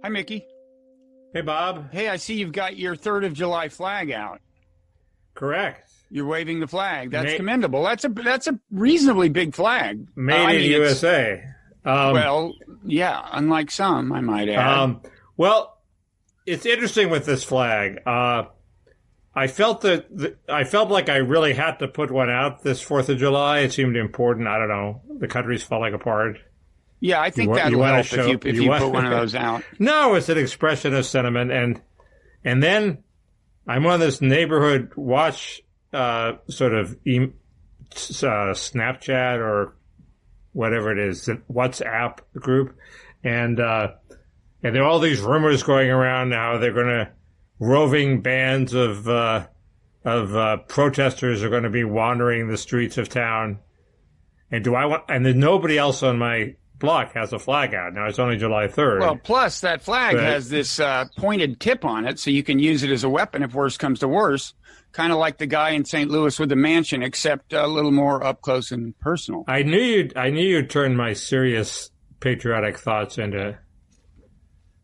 Hi, Mickey. Hey, Bob. Hey, I see you've got your 3rd of July flag out. Correct. You're waving the flag. That's commendable. That's a reasonably big flag. Made in USA. Well, yeah, unlike some, I might add. Well, it's interesting with this flag. I felt like I really had to put one out this 4th of July. It seemed important. I don't know. The country's falling apart. Yeah, I think that'll help if you put one of those out. No, it's an expression of sentiment. And then I'm on this neighborhood watch sort of Snapchat or whatever it is, WhatsApp group. And there are all these rumors going around now. They're going to roving bands of protesters are going to be wandering the streets of town. And there's nobody else on my block has a flag out. Now it's only July 3rd. Well, plus that flag has this pointed tip on it, so you can use it as a weapon if worse comes to worse. Kind of like the guy in St. Louis with the mansion, except a little more up close and personal. I knew you'd turn my serious patriotic thoughts into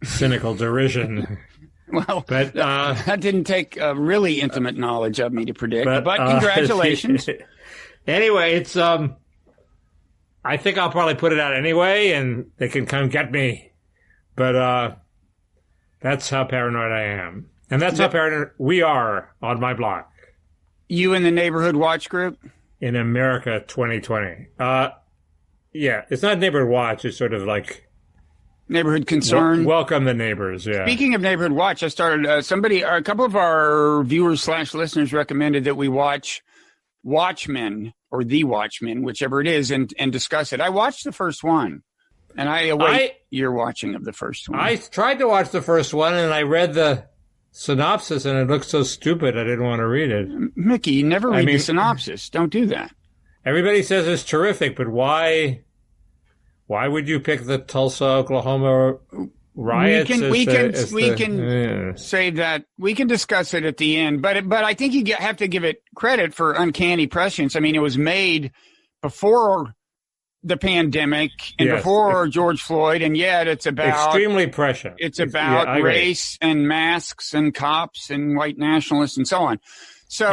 cynical derision. Well, but that didn't take really intimate knowledge of me to predict. But congratulations. Anyway, it's I think I'll probably put it out anyway, and they can come get me. But that's how paranoid I am. And that's how paranoid we are on my block. You in the neighborhood watch group? In America 2020. Yeah, it's not neighborhood watch. It's sort of like neighborhood concern. Welcome the neighbors, yeah. Speaking of neighborhood watch, I started, a couple of our viewers / listeners recommended that we watch Watchmen or The Watchmen, whichever it is, and discuss it. I watched the first one, and I await your watching of the first one. I tried to watch the first one, and I read the synopsis, and it looked so stupid I didn't want to read it. Mickey, you never read the synopsis. Don't do that. Everybody says it's terrific, but why would you pick the Tulsa, Oklahoma riots? We can save that. We can discuss it at the end. But I think you have to give it credit for uncanny prescience. I mean, it was made before the pandemic and before George Floyd, and yet it's about extremely prescient. It's about race and masks and cops and white nationalists and so on. So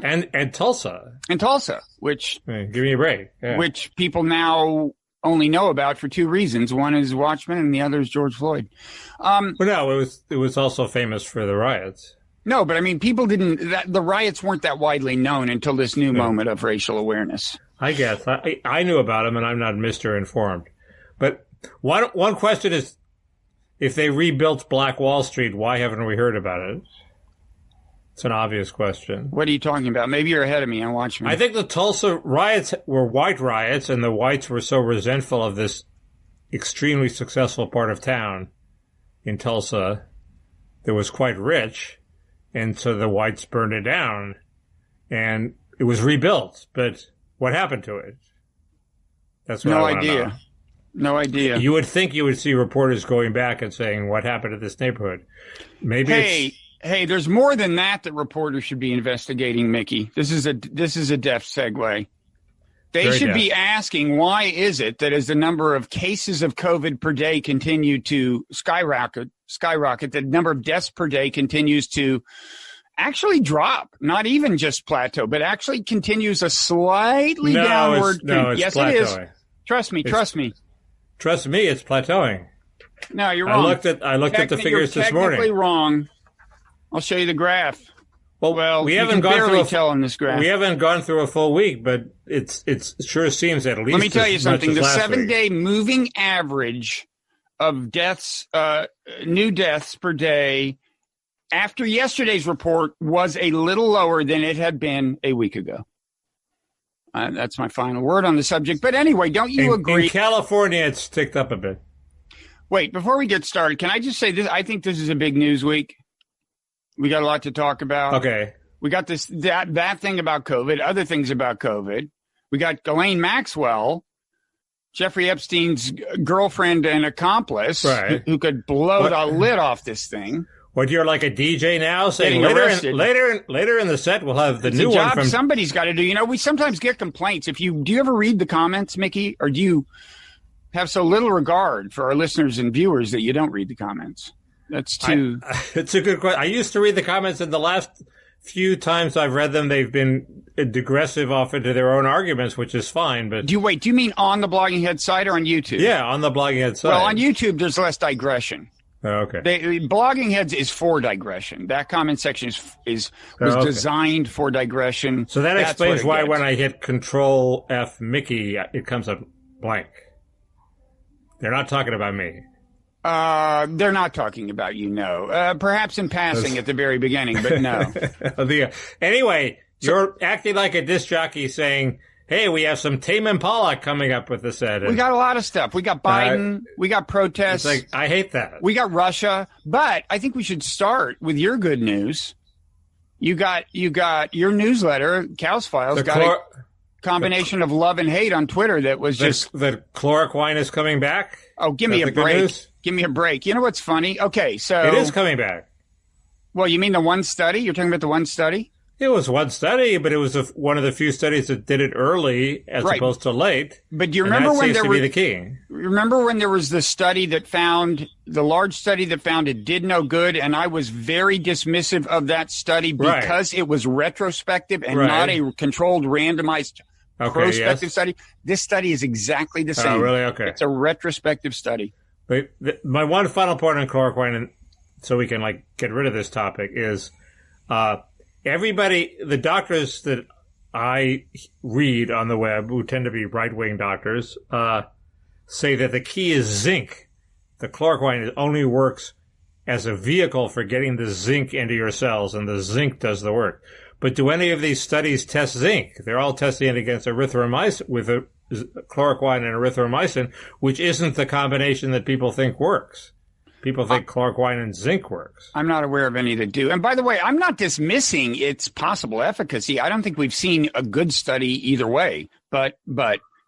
and Tulsa, which give me a break, which people now only know about for two reasons. One is Watchmen, and the other is George Floyd. Well, no, it was also famous for the riots. No, but I mean, people the riots weren't that widely known until this new moment of racial awareness. I guess I knew about them, and I'm not Mr. Informed. But one question is, if they rebuilt Black Wall Street, why haven't we heard about it? It's an obvious question. What are you talking about? Maybe you're ahead of me on Watchmen. I think the Tulsa riots were white riots, and the whites were so resentful of this extremely successful part of town in Tulsa that was quite rich, and so the whites burned it down, and it was rebuilt. But what happened to it? That's what I want to know. No idea. You would think you would see reporters going back and saying, what happened to this neighborhood? Maybe Hey, there's more than that reporters should be investigating, Mickey. This is a deft segue. They should be asking, why is it that as the number of cases of COVID per day continue to skyrocket, the number of deaths per day continues to actually drop, not even just plateau, but actually continues a slightly downward. It's plateauing. It is. Trust me. Trust me, it's plateauing. No, you're wrong. I looked at the figures this morning. Technically wrong. I'll show you the graph. Well, we haven't gone through this graph. We haven't gone through a full week, but it sure seems at least. Let me tell you something. The 7-day moving average of deaths, new deaths per day, after yesterday's report was a little lower than it had been a week ago. That's my final word on the subject. But anyway, don't you agree? In California, it's ticked up a bit. Wait, before we get started, can I just say this? I think this is a big news week. We got a lot to talk about. Okay. We got that thing about COVID, other things about COVID. We got Ghislaine Maxwell, Jeffrey Epstein's girlfriend and accomplice, who could blow the lid off this thing. What, you're like a DJ now, saying later in the set we'll have the new one from. Somebody's got to do. You know, we sometimes get complaints. Do you ever read the comments, Mickey, or do you? have so little regard for our listeners and viewers that you don't read the comments? That's too... It's a good question. I used to read the comments, and the last few times I've read them, they've been digressive off into their own arguments, which is fine. But do you mean on the Blogging Head site or on YouTube? Yeah, on the Blogging Head site. Well, on YouTube, there's less digression. Oh, okay. Blogging Heads is for digression. That comment section was designed for digression. So that explains why when I hit Control F Mickey, it comes up blank. They're not talking about me. They're not talking about you, no. Perhaps in passing at the very beginning, but no. Anyway, you're acting like a disc jockey saying, hey, we have some Tame Impala coming up with this ad. We got a lot of stuff. We got Biden. We got protests. It's like, I hate that. We got Russia. But I think we should start with your good news. You got your newsletter, Kausfiles, got a combination of love and hate on Twitter that was just... That chloroquine is coming back? Oh, give me a break. Give me a break. You know what's funny? Okay, so... It is coming back. Well, you mean the one study? You're talking about the one study? It was one study, but it was one of the few studies that did it early as opposed to late. But do you remember when there was the key? Remember when there was the study that found the large study that found it did no good, and I was very dismissive of that study because it was retrospective and not a controlled, randomized prospective study. This study is exactly the same. Oh, really? Okay. It's a retrospective study. But my one final point on chloroquine, and so we can get rid of this topic, is everybody, the doctors that I read on the web, who tend to be right-wing doctors, say that the key is zinc. The chloroquine only works as a vehicle for getting the zinc into your cells, and the zinc does the work. But do any of these studies test zinc? They're all testing it against erythromycin, with chloroquine and erythromycin, which isn't the combination that people think works. People think chloroquine and zinc works. I'm not aware of any that do. And by the way, I'm not dismissing its possible efficacy. I don't think we've seen a good study either way. But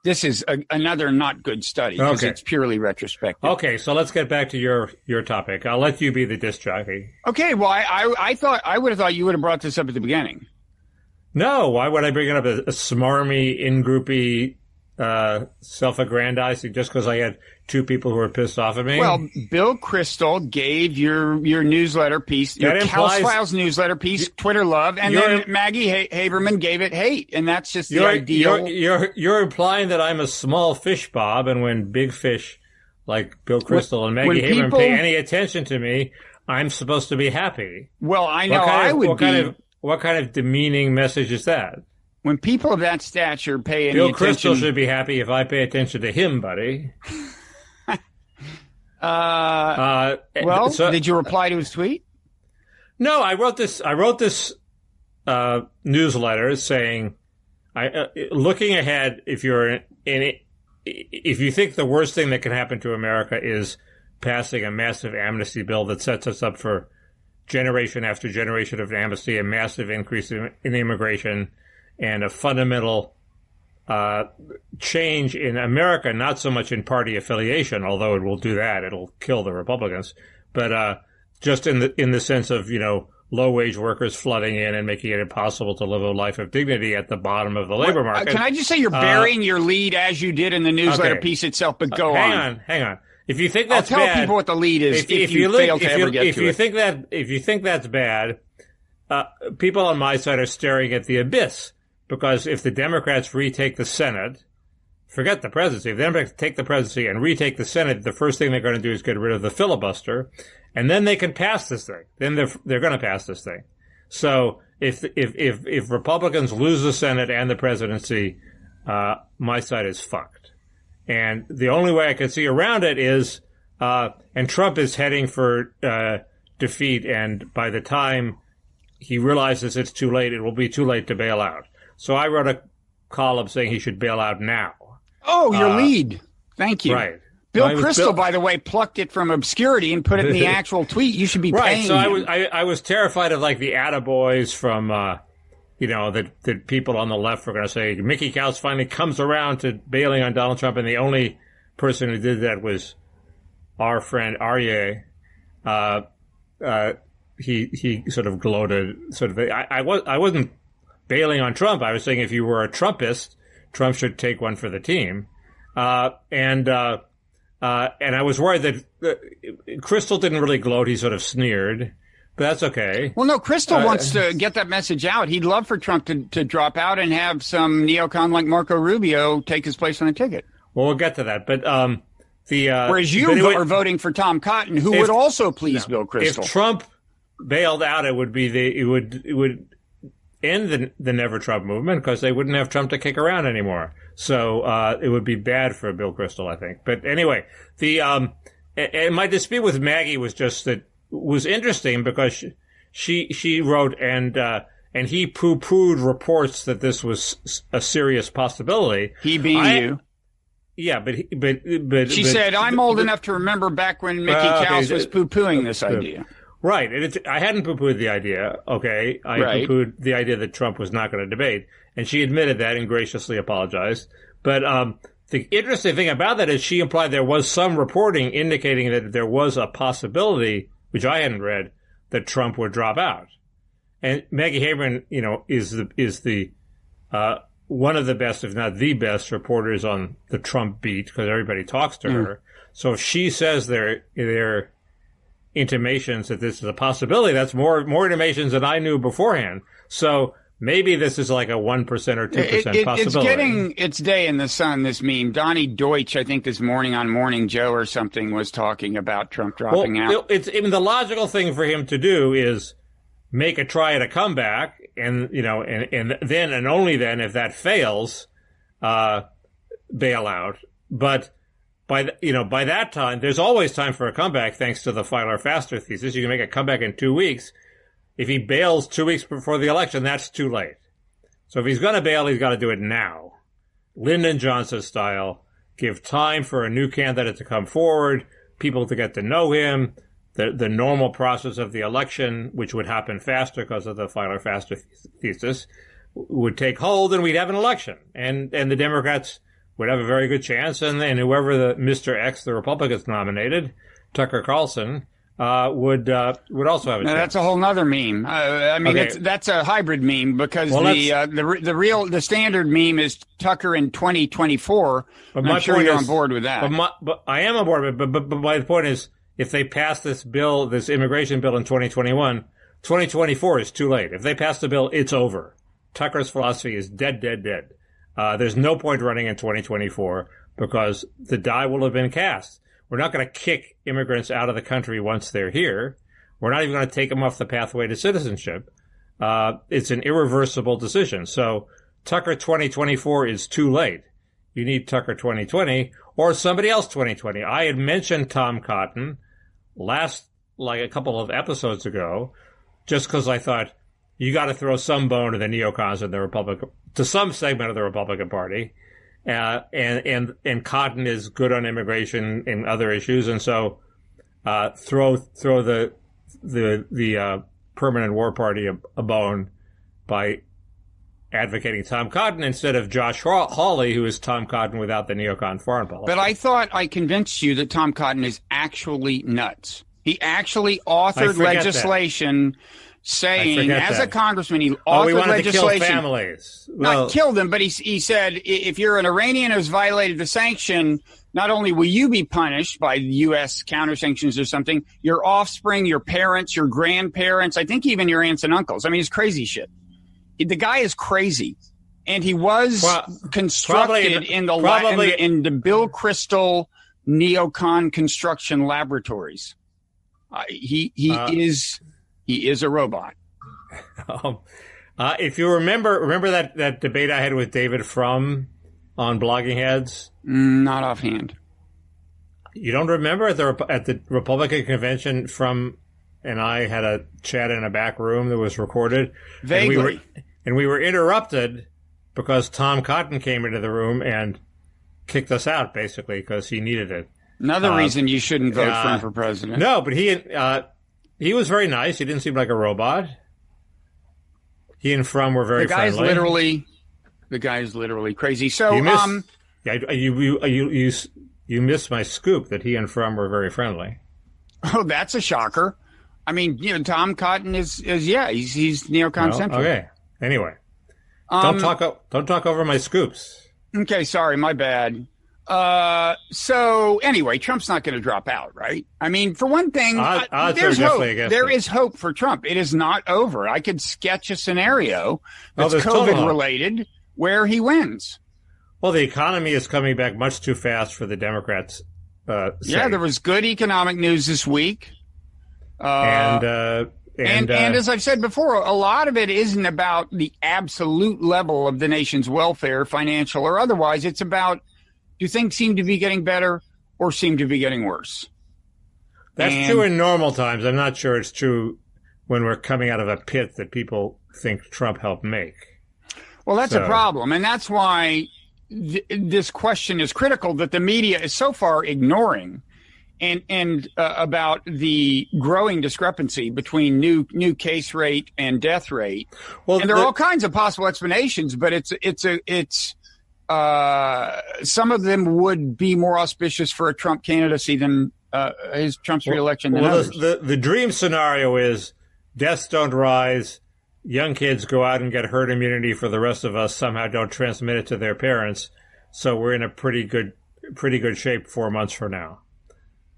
this is another not good study because it's purely retrospective. Okay, so let's get back to your topic. I'll let you be the disc jockey. Okay, well, I would have thought you would have brought this up at the beginning. No, why would I bring it up a smarmy, in-groupy, self-aggrandizing just because I had two people who were pissed off at me? Well, Bill Kristol gave your newsletter piece, your Kausfiles newsletter piece, Twitter love, and then Maggie Haberman gave it hate, and that's just the ideal. You're implying that I'm a small fish, Bob, and when big fish like Bill Kristol and Maggie Haberman pay any attention to me, I'm supposed to be happy. Well, I know I would be. What kind of demeaning message is that? When people of that stature pay any attention... Bill Kristol should be happy if I pay attention to him, buddy. Did you reply to his tweet? No, I wrote this newsletter saying, looking ahead, if you think the worst thing that can happen to America is passing a massive amnesty bill that sets us up for generation after generation of amnesty, a massive increase in immigration, and a fundamental change in America, not so much in party affiliation, although it will do that. It'll kill the Republicans. But just in the sense of, low-wage workers flooding in and making it impossible to live a life of dignity at the bottom of the labor market. Can I just say you're burying your lead as you did in the newsletter piece itself, but go on. Hang on. If you think that's bad... I'll tell people what the lead is if you fail to ever get to it. If you think that's bad, people on my side are staring at the abyss. Because if the Democrats retake the Senate, forget the presidency. If the Democrats take the presidency and retake the Senate, the first thing they're going to do is get rid of the filibuster, and then they can pass this thing. Then they're going to pass this thing. So if Republicans lose the Senate and the presidency, my side is fucked. And the only way I can see around it is, and Trump is heading for defeat, and by the time he realizes it's too late, it will be too late to bail out. So I wrote a column saying he should bail out now. Oh, your lead. Thank you. Right. Bill Kristol, by the way, plucked it from obscurity and put it in the actual tweet. You should be paying so him. I was terrified of the attaboys from, that people on the left were going to say, Mickey Kaus finally comes around to bailing on Donald Trump, and the only person who did that was our friend Aryeh. He sort of gloated. I wasn't bailing on Trump. I was saying if you were a Trumpist, Trump should take one for the team. And And I was worried that Crystal didn't really gloat. He sort of sneered. But that's okay. Well, no, Crystal wants to get that message out. He'd love for Trump to drop out and have some neocon like Marco Rubio take his place on the ticket. Well, we'll get to that. But whereas you are voting for Tom Cotton, who would also please Bill Kristol. If Trump bailed out, it would end the Never Trump movement because they wouldn't have Trump to kick around anymore. So it would be bad for Bill Kristol, I think. But anyway, and my dispute with Maggie was just that. Was interesting because she wrote and he poo-pooed reports that this was a serious possibility. He being you. Yeah, but she said, I'm old enough to remember back when Mickey Kaus was poo-pooing this idea. Right. And I hadn't poo-pooed the idea, okay? I poo-pooed the idea that Trump was not going to debate. And she admitted that and graciously apologized. But the interesting thing about that is she implied there was some reporting indicating that there was a possibility, which I hadn't read, that Trump would drop out. And Maggie Haberman, is the one of the best, if not the best, reporters on the Trump beat because everybody talks to her. So if she says there are intimations that this is a possibility, that's more intimations than I knew beforehand. So maybe this is like a 1% or 2% possibility. It's getting its day in the sun, this meme. Donnie Deutsch, I think this morning on Morning Joe or something, was talking about Trump dropping out. The logical thing for him to do is make a try at a comeback, and then and only then, if that fails, bail out. But by that time, there's always time for a comeback thanks to the filer faster thesis. You can make a comeback in 2 weeks. If he bails 2 weeks before the election, that's too late. So if he's going to bail, he's got to do it now. Lyndon Johnson style. Give time for a new candidate to come forward, people to get to know him, the normal process of the election, which would happen faster because of the filer faster thesis, would take hold, and we'd have an election. And the Democrats would have a very good chance, and whoever the Mr. X, the Republicans nominated, Tucker Carlson, would also have a chance. That's a whole nother meme. That's a hybrid meme because the standard meme is Tucker in 2024. But I'm sure you're on board with that. But I am on board. But my point is, if they pass this immigration bill in 2021, 2024 is too late. If they pass the bill, it's over. Tucker's philosophy is dead. There's no point running in 2024 because the die will have been cast. We're not going to kick immigrants out of the country once they're here. We're not even going to take them off the pathway to citizenship. It's an irreversible decision. So Tucker 2024 is too late. You need Tucker 2020 or somebody else 2020. I had mentioned Tom Cotton a couple of episodes ago, just because I thought you got to throw some bone to the neocons in to some segment of the Republican Party. And Cotton is good on immigration and other issues, and so throw the Permanent War Party a bone by advocating Tom Cotton instead of Josh Hawley, who is Tom Cotton without the neocon foreign policy. But I thought I convinced you that Tom Cotton is actually nuts. He actually authored legislation saying, as a congressman, he authored legislation. To kill families. Not kill them, but he said, if you're an Iranian who's violated the sanction, not only will you be punished by the U.S. counter sanctions or something, your offspring, your parents, your grandparents, I think even your aunts and uncles. I mean, it's crazy shit. The guy is crazy. And he was constructed in the Bill Kristol neocon construction laboratories. He is a robot. If you remember that debate I had with David Frum on Blogging Heads? Not offhand. You don't remember at the Republican convention, Frum and I had a chat in a back room that was recorded. Vaguely. And we were interrupted because Tom Cotton came into the room and kicked us out, basically, because he needed it. Another reason you shouldn't vote for him for president. No, but he was very nice. He didn't seem like a robot. He and Frum were very friendly. The guy's literally crazy. So you missed my scoop that he and Frum were very friendly. Oh, that's a shocker. I mean, Tom Cotton is he's neocon central. Okay. Anyway, don't talk over my scoops. Okay, sorry, my bad. So anyway, Trump's not going to drop out, right? I mean, for one thing, there's hope. There is hope for Trump. It is not over. I could sketch a scenario that's COVID related where he wins. Well, the economy is coming back much too fast for the Democrats. Yeah, there was good economic news this week. And as I've said before, a lot of it isn't about the absolute level of the nation's welfare, financial or otherwise. It's about, do things seem to be getting better or seem to be getting worse? That's true in normal times. I'm not sure it's true when we're coming out of a pit that people think Trump helped make. Well, that's a problem. And that's why this question is critical that the media is so far ignoring and about the growing discrepancy between new case rate and death rate. Well, and there are all kinds of possible explanations, but it's some of them would be more auspicious for a Trump candidacy than Trump's reelection than others. The dream scenario is deaths don't rise, young kids go out and get herd immunity for the rest of us, somehow don't transmit it to their parents, so we're in a pretty good shape 4 months from now.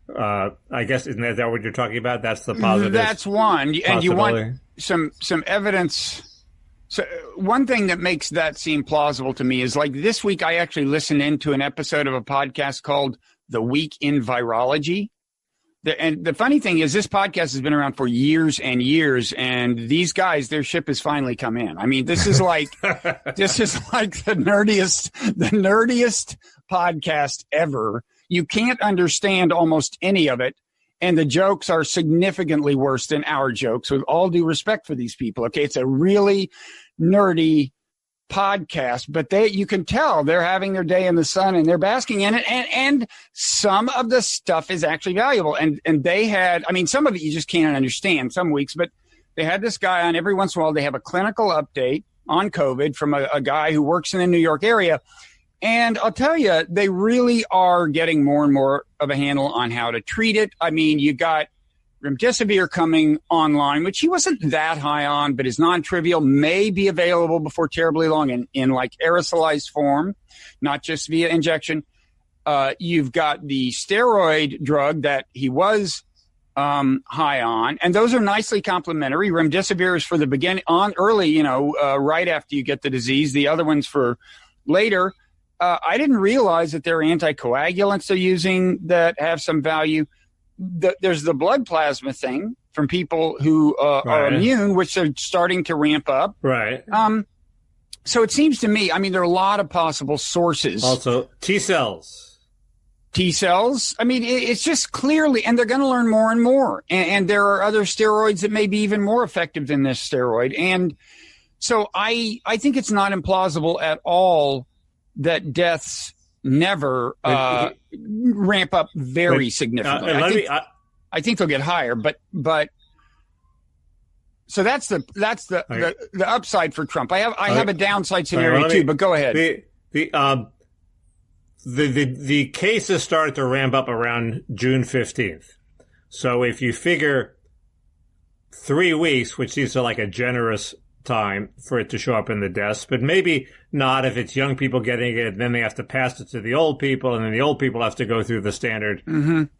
I guess, isn't that what you're talking about? That's the positive. That's one, and you want some evidence. So one thing that makes that seem plausible to me is, like, this week I actually listened into an episode of a podcast called The Week in Virology. And the funny thing is, this podcast has been around for years and years, and these guys, their ship has finally come in. I mean, this is like the nerdiest podcast ever. You can't understand almost any of it. And the jokes are significantly worse than our jokes, with all due respect for these people. Okay, it's a really nerdy podcast, but you can tell they're having their day in the sun and they're basking in it. And some of the stuff is actually valuable. And they had, I mean, some of it you just can't understand some weeks, but they had this guy on every once in a while. They have a clinical update on COVID from a guy who works in the New York area. And I'll tell you, they really are getting more and more of a handle on how to treat it. I mean, you got remdesivir coming online, which he wasn't that high on, but is non-trivial, may be available before terribly long in like aerosolized form, not just via injection. You've got the steroid drug that he was high on, and those are nicely complementary. Remdesivir is for the beginning, early, right after you get the disease. The other one's for later. I didn't realize that there are anticoagulants they're using that have some value. There's the blood plasma thing from people who are immune, which they're starting to ramp up. Right. So it seems to me, I mean, there are a lot of possible sources. Also, T cells. I mean, it's just clearly, and they're going to learn more and more. And there are other steroids that may be even more effective than this steroid. And so I think it's not implausible at all that deaths never ramp up very significantly. I think they'll get higher, but so that's the upside for Trump. I have a downside scenario too, but go ahead. The cases started to ramp up around June 15th. So if you figure 3 weeks, which seems like a generous time for it to show up in the deaths, but maybe not if it's young people getting it, and then they have to pass it to the old people, and then the old people have to go through the standard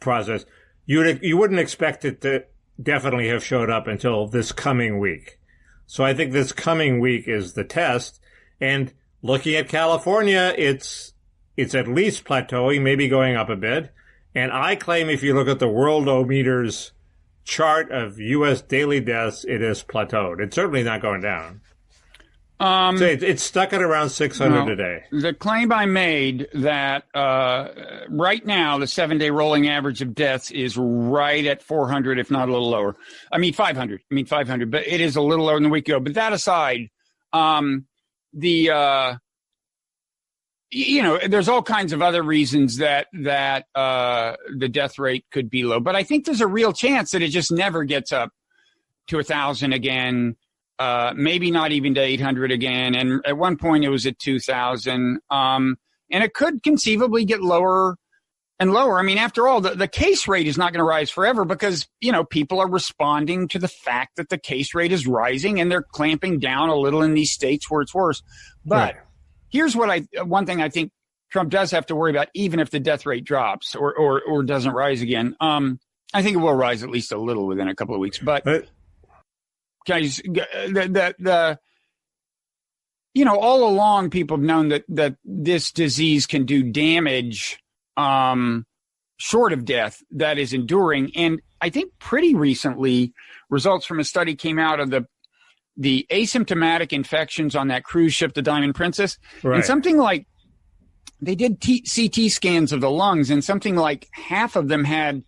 process. You wouldn't expect it to definitely have showed up until this coming week. So I think this coming week is the test. And looking at California, it's at least plateauing, maybe going up a bit. And I claim if you look at the Worldometer's chart of U.S. daily deaths, it is plateaued. It's certainly not going down. So it's stuck at around 600 a day. The claim I made that right now the 7-day rolling average of deaths is right at 400, if not a little lower. 500. 500, but it is a little lower than a week ago. But that aside, there's all kinds of other reasons that the death rate could be low. But I think there's a real chance that it just never gets up to 1,000 again. Maybe not even to 800 again. And at one point it was at 2,000. And it could conceivably get lower and lower. I mean, after all, the case rate is not going to rise forever because, people are responding to the fact that the case rate is rising and they're clamping down a little in these states where it's worse. But here's one thing I think Trump does have to worry about, even if the death rate drops or doesn't rise again. I think it will rise at least a little within a couple of weeks. But guys, all along people have known that this disease can do damage short of death that is enduring. And I think pretty recently, results from a study came out of the asymptomatic infections on that cruise ship, the Diamond Princess, right. And something like they did CT scans of the lungs, and something like half of them had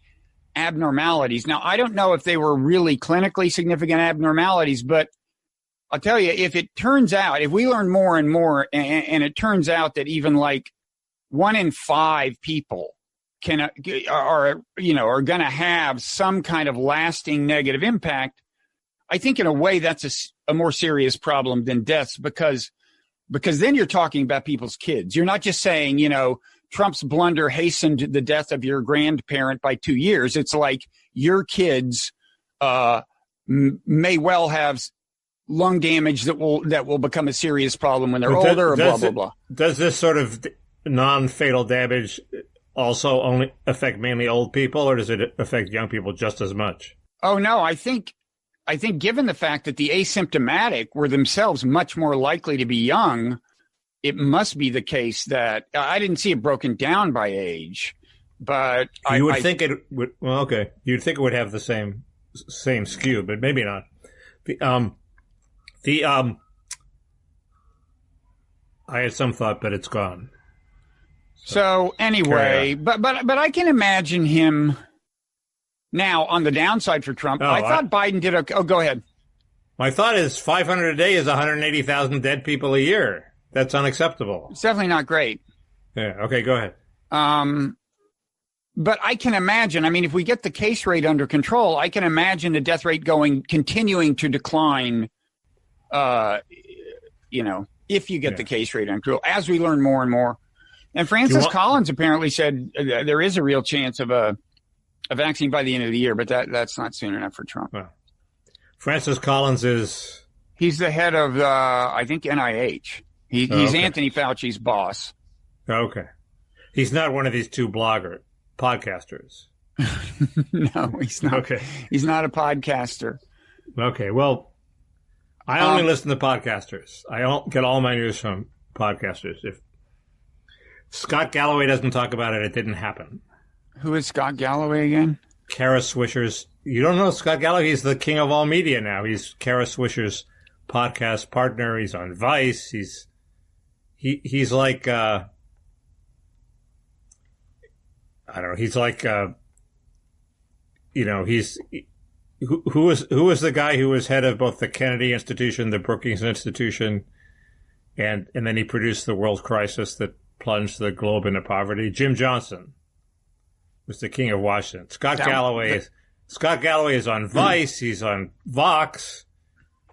abnormalities. Now, I don't know if they were really clinically significant abnormalities, but I'll tell you, if it turns out, if we learn more and more, and it turns out that even like 1 in 5 people are going to have some kind of lasting negative impact, I think in a way that's a more serious problem than deaths, because then you're talking about people's kids. You're not just saying, Trump's blunder hastened the death of your grandparent by 2 years. It's like your kids may well have lung damage that will become a serious problem when they're older, blah, blah, blah. Does this sort of non-fatal damage also only affect mainly old people, or does it affect young people just as much? Oh, no, I think given the fact that the asymptomatic were themselves much more likely to be young, it must be the case that I didn't see it broken down by age, but you would think it would. Well, okay, you'd think it would have the same skew, but maybe not. I had some thought, but it's gone. So anyway, but I can imagine him. Now, on the downside for Trump, I thought Biden did okay. Oh, go ahead. My thought is 500 a day is 180,000 dead people a year. That's unacceptable. It's definitely not great. Yeah. Okay, go ahead. But I can imagine, if we get the case rate under control, I can imagine the death rate continuing to decline, if you get the case rate under control, as we learn more and more. And Francis Collins apparently said there is a real chance of a vaccine by the end of the year, but that's not soon enough for Trump. Well, Francis Collins is... He's the head of, I think, NIH. He's okay. Anthony Fauci's boss. Okay. He's not one of these two podcasters. No, he's not. Okay. He's not a podcaster. Okay, well, I only listen to podcasters. I don't get all my news from podcasters. If Scott Galloway doesn't talk about it, it didn't happen. Who is Scott Galloway again? Kara Swisher's. You don't know Scott Galloway? He's the king of all media now. He's Kara Swisher's podcast partner. He's on Vice. He's like I don't know. He's like he's who was the guy who was head of both the Kennedy Institution, the Brookings Institution, and then he produced the World Crisis that plunged the globe into poverty. Jim Johnson was the king of Washington. Scott Galloway is on Vice. He's on Vox.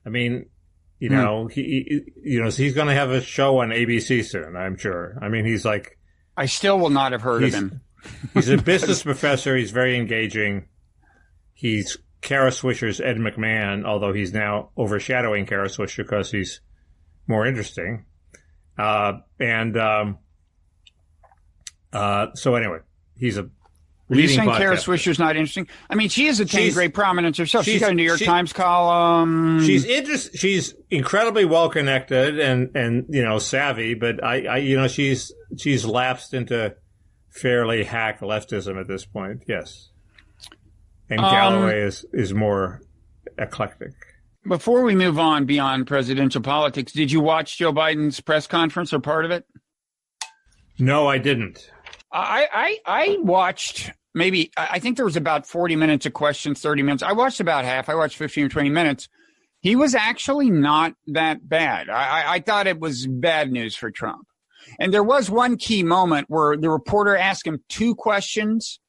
He's going to have a show on ABC soon, I'm sure. He's like... I still will not have heard of him. He's a business professor. He's very engaging. He's Kara Swisher's Ed McMahon, although he's now overshadowing Kara Swisher because he's more interesting. So anyway, he's a Are you saying Kara Swisher's not interesting? She has attained great prominence herself. She's got a New York Times column. She's incredibly well connected and savvy, but she's lapsed into fairly hack leftism at this point. Yes, and Galloway is more eclectic. Before we move on beyond presidential politics, did you watch Joe Biden's press conference or part of it? No, I didn't. I watched I think there was about 40 minutes of questions, 30 minutes. I watched about half. I watched 15 or 20 minutes. He was actually not that bad. I thought it was bad news for Trump. And there was one key moment where the reporter asked him 2 questions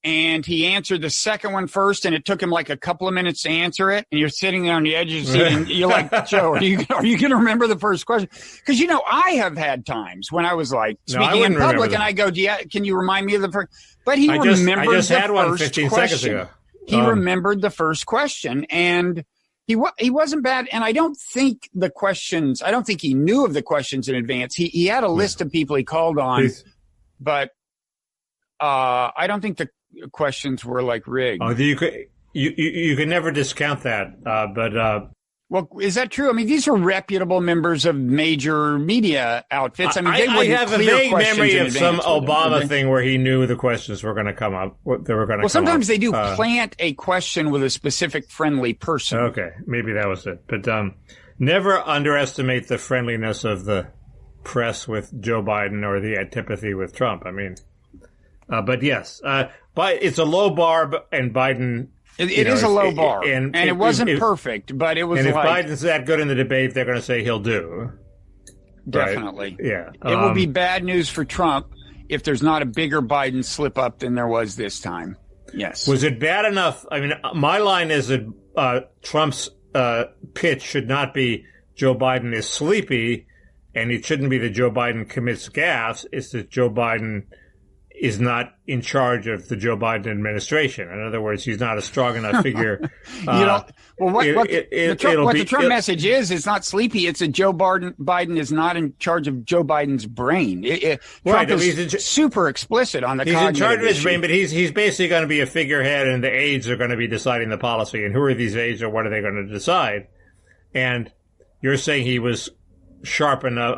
and he answered the second one first, and it took him like a couple of minutes to answer it. And you're sitting there on the edge of the seat, and you're like, Joe, are you going to remember the first question? Because, I have had times when I was like speaking in public, and I go, can you remind me of the first? But he remembered the first question. He remembered the first question, and He wasn't bad, and I don't think he knew of the questions in advance. He had a list of people he called on, but I don't think the questions were like rigged. Oh, you can never discount that, but. Well, is that true? I mean, these are reputable members of major media outfits. I mean, I have a vague memory of some Obama thing where he knew the questions were going to come up. Well, sometimes they do plant a question with a specific friendly person. Okay, maybe that was it. But never underestimate the friendliness of the press with Joe Biden or the antipathy with Trump. I mean, but yes, but it's a low bar, and Biden. It is a low bar, and it wasn't perfect, but it was. And if Biden's that good in the debate, they're going to say he'll do. Definitely, right? Yeah. It will be bad news for Trump if there's not a bigger Biden slip up than there was this time. Yes. Was it bad enough? I mean, my line is that Trump's pitch should not be Joe Biden is sleepy, and it shouldn't be that Joe Biden commits gaffes. It's that Joe Biden is not in charge of the Joe Biden administration. In other words, he's not a strong enough figure. The Trump message is, it's not sleepy. It's that Joe Biden is not in charge of Joe Biden's brain. Trump is super explicit on the cognitive issue. He's in charge of his brain, but he's basically going to be a figurehead, and the aides are going to be deciding the policy. And who are these aides, or what are they going to decide? And you're saying he was sharp enough.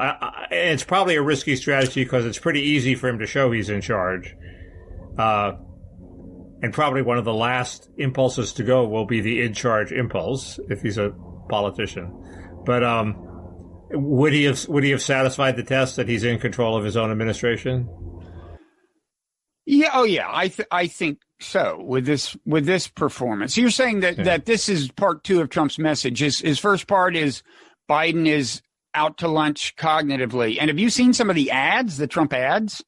It's probably a risky strategy because it's pretty easy for him to show he's in charge. And probably one of the last impulses to go will be the in-charge impulse if he's a politician. But would he have satisfied the test that he's in control of his own administration? Yeah. Oh, yeah. I think so. With this performance, you're saying that this is part two of Trump's message. His first part is Biden is out to lunch cognitively. And have you seen some of the ads, the Trump ads?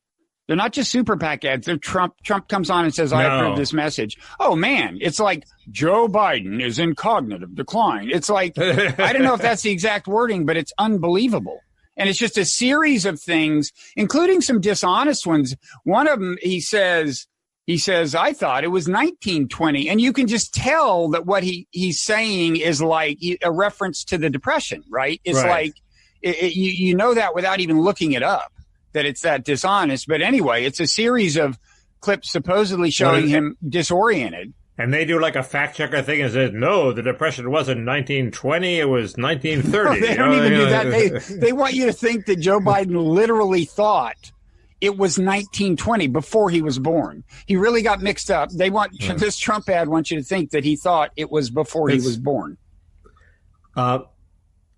They're not just super PAC ads. They're Trump comes on and says, I approve this message. Oh, man. It's like Joe Biden is in cognitive decline. It's like, I don't know if that's the exact wording, but it's unbelievable. And it's just a series of things, including some dishonest ones. One of them, he says, I thought it was 1920. And you can just tell that what he's saying is like a reference to the Depression, right? It's like, you know that without even looking it up, that it's that dishonest. But anyway, it's a series of clips supposedly showing him disoriented. And they do like a fact checker thing and says, no, the Depression wasn't 1920, it was 1930. No, they don't even do that. They want you to think that Joe Biden literally thought it was 1920 before he was born. He really got mixed up. They want this Trump ad wants you to think that he thought it was before he was born.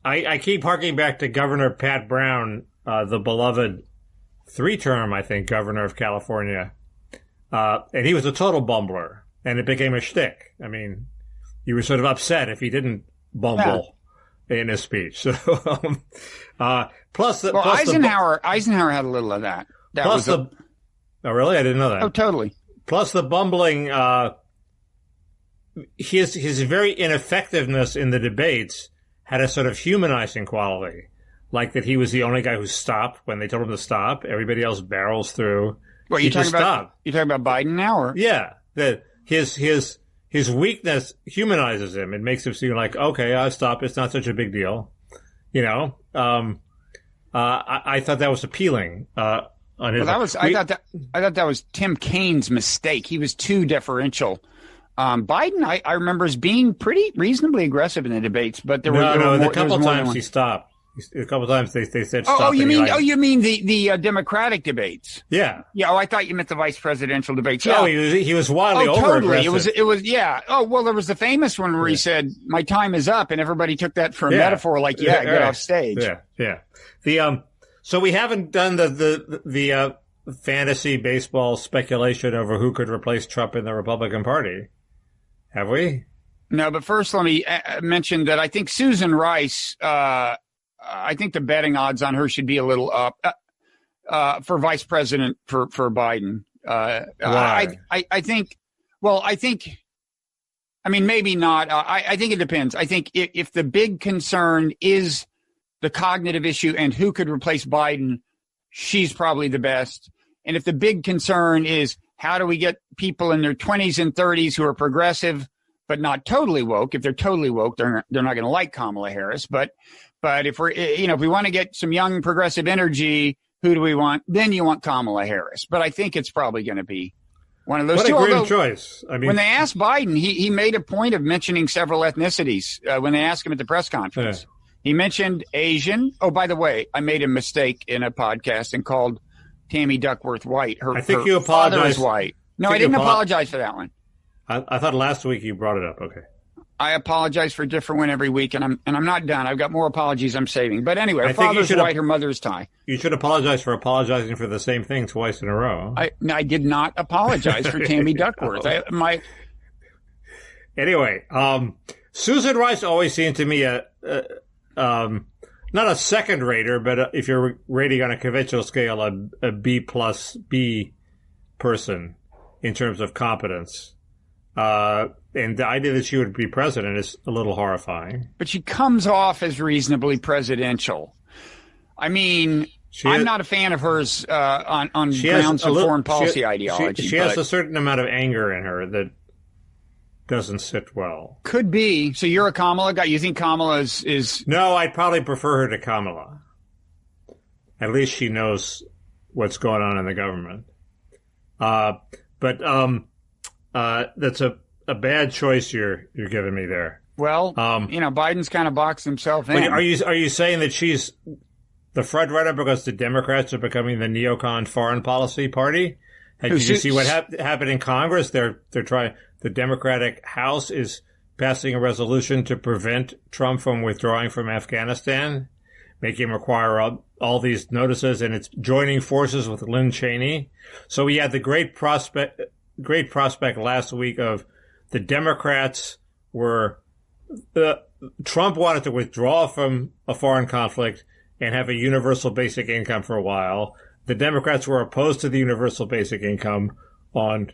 I keep harking back to Governor Pat Brown, the beloved 3-term, I think, governor of California. And he was a total bumbler, and it became a shtick. I mean, you were sort of upset if he didn't bumble in his speech. So, Eisenhower had a little of that. Oh, really? I didn't know that. Oh, totally. Plus the bumbling, his very ineffectiveness in the debates had a sort of humanizing quality, like that he was the only guy who stopped when they told him to stop. Everybody else barrels through. Well, you talking about Biden now, or that his weakness humanizes him. It makes him seem like, okay, I'll stop. It's not such a big deal, you know. I thought that was appealing. I thought that was Tim Kaine's mistake. He was too deferential. Biden, I remember as being pretty reasonably aggressive in the debates, but there were a couple times he stopped. A couple times they said stop. You mean the Democratic debates? Yeah. Yeah. Oh, I thought you meant the vice presidential debates. Yeah. Oh, he was wildly totally. It was. Yeah. Oh, well, there was the famous one where he said, "My time is up," and everybody took that for a metaphor, like, get off stage. Yeah. So we haven't done the fantasy baseball speculation over who could replace Trump in the Republican Party, have we? No, but first let me mention that I think Susan Rice. I think the betting odds on her should be a little up for vice president for Biden. Why? I think. Well, I mean, maybe not. I think it depends. I think if the big concern is the cognitive issue and who could replace Biden, she's probably the best. And if the big concern is how do we get people in their 20s and 30s who are progressive but not totally woke. If they're totally woke, they're not going to like Kamala Harris. But if if we want to get some young progressive energy, who do we want? Then you want Kamala Harris. But I think it's probably going to be one of those two. What a great choice. I mean, when they asked Biden, he made a point of mentioning several ethnicities when they asked him at the press conference. Yeah. He mentioned Asian. Oh, by the way, I made a mistake in a podcast and called Tammy Duckworth white. I think you apologized. Father is white. No, I didn't apologize for that one. I thought last week you brought it up. Okay. I apologize for a different one every week, and I'm not done. I've got more apologies I'm saving. But anyway, her father's white, her mother's Thai. You should apologize for apologizing for the same thing twice in a row. I did not apologize for Tammy Duckworth. Anyway, Susan Rice always seemed to me not a second rater, but if you're rating on a conventional scale, a B plus B person in terms of competence. And the idea that she would be president is a little horrifying. But she comes off as reasonably presidential. I mean, I'm not a fan of hers on grounds of foreign policy ideology. She has a certain amount of anger in her that doesn't sit well. Could be. So you're a Kamala guy? You think Kamala is... No, I'd probably prefer her to Kamala. At least she knows what's going on in the government. But that's a bad choice you're giving me there. Well, Biden's kind of boxed himself in. Are you saying that she's the front runner because the Democrats are becoming the neocon foreign policy party? Did you see what happened in Congress? They're trying. The Democratic House is passing a resolution to prevent Trump from withdrawing from Afghanistan, making him require all these notices, and it's joining forces with Lynn Cheney. So we had the great prospect last week of the Democrats Trump wanted to withdraw from a foreign conflict and have a universal basic income for a while. The Democrats were opposed to the universal basic income on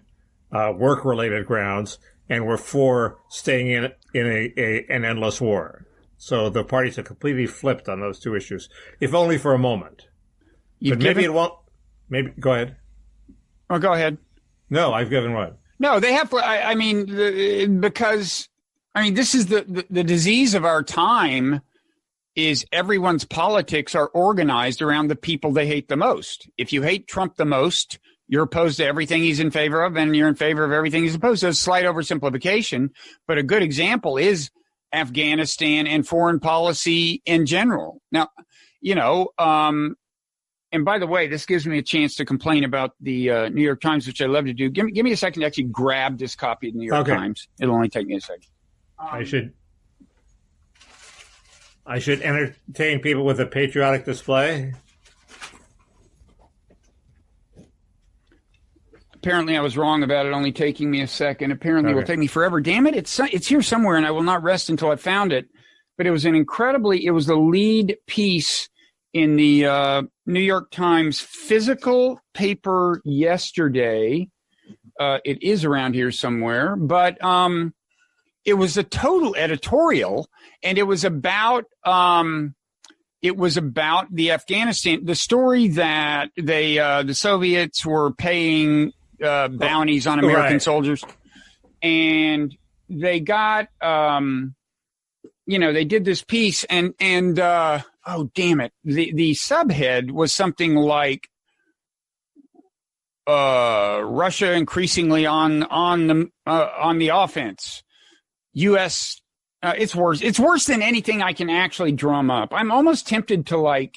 work-related grounds and were for staying in an endless war. So the parties have completely flipped on those two issues, if only for a moment. Maybe it won't. Maybe go ahead. Oh, go ahead. No, I've given what? No, they have. Because this is the disease of our time. Is everyone's politics are organized around the people they hate the most. If you hate Trump the most, you're opposed to everything he's in favor of, and you're in favor of everything he's opposed to. It's a slight oversimplification, but a good example is Afghanistan and foreign policy in general. Now, and by the way, this gives me a chance to complain about the New York Times, which I love to do. Give me a second to actually grab this copy of the New York Times. It'll only take me a second. I should entertain people with a patriotic display. Apparently, I was wrong about it only taking me a second. Apparently, it will take me forever. Damn it! It's here somewhere, and I will not rest until I found it. But it was it was the lead piece in the New York Times physical paper yesterday. It is around here somewhere, but it was a total editorial, and it was about the Afghanistan, the story that the Soviets were paying bounties on American soldiers, and they got they did this piece, and oh damn it, the subhead was something like Russia increasingly on the offense. U.S. It's worse. It's worse than anything I can actually drum up. I'm almost tempted to I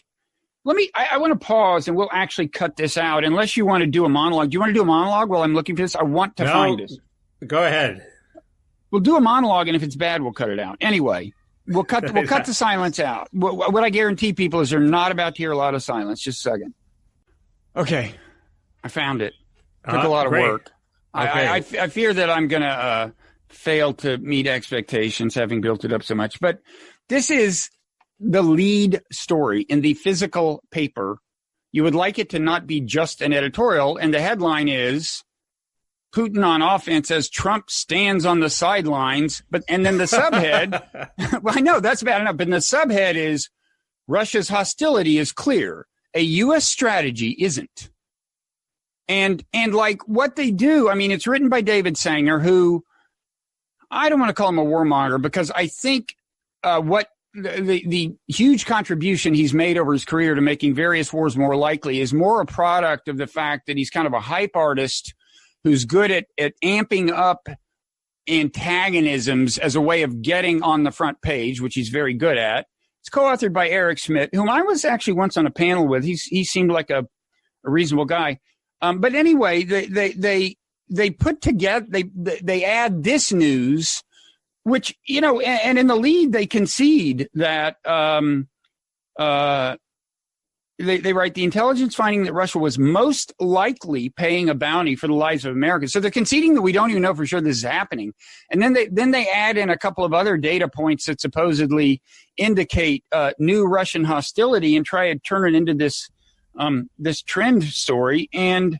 want to pause and we'll actually cut this out unless you want to do a monologue. Do you want to do a monologue while I'm looking for this? I want to find this. Go ahead. We'll do a monologue, and if it's bad, we'll cut it out. Anyway, we'll cut the silence out. What I guarantee people is they're not about to hear a lot of silence. Just a second. Okay. I found it. Took a lot of work. Okay. I fear that I'm going to fail to meet expectations, having built it up so much. But this is the lead story in the physical paper. You would like it to not be just an editorial, and the headline is Putin on offense as Trump stands on the sidelines. And then the subhead, well, I know that's bad enough, but the subhead is Russia's hostility is clear. A U.S. strategy isn't. And like what they do, it's written by David Sanger, who I don't want to call him a warmonger because I think what the huge contribution he's made over his career to making various wars more likely is more a product of the fact that he's kind of a hype artist who's good at amping up antagonisms as a way of getting on the front page, which he's very good at. It's co-authored by Eric Schmidt, whom I was actually once on a panel with. He seemed like a reasonable guy. But anyway, they put together, they add this news, which, you know, and in the lead, they concede that they write the intelligence finding that Russia was most likely paying a bounty for the lives of Americans. So they're conceding that we don't even know for sure this is happening. And then they add in a couple of other data points that supposedly indicate new Russian hostility and try to turn it into this this trend story. And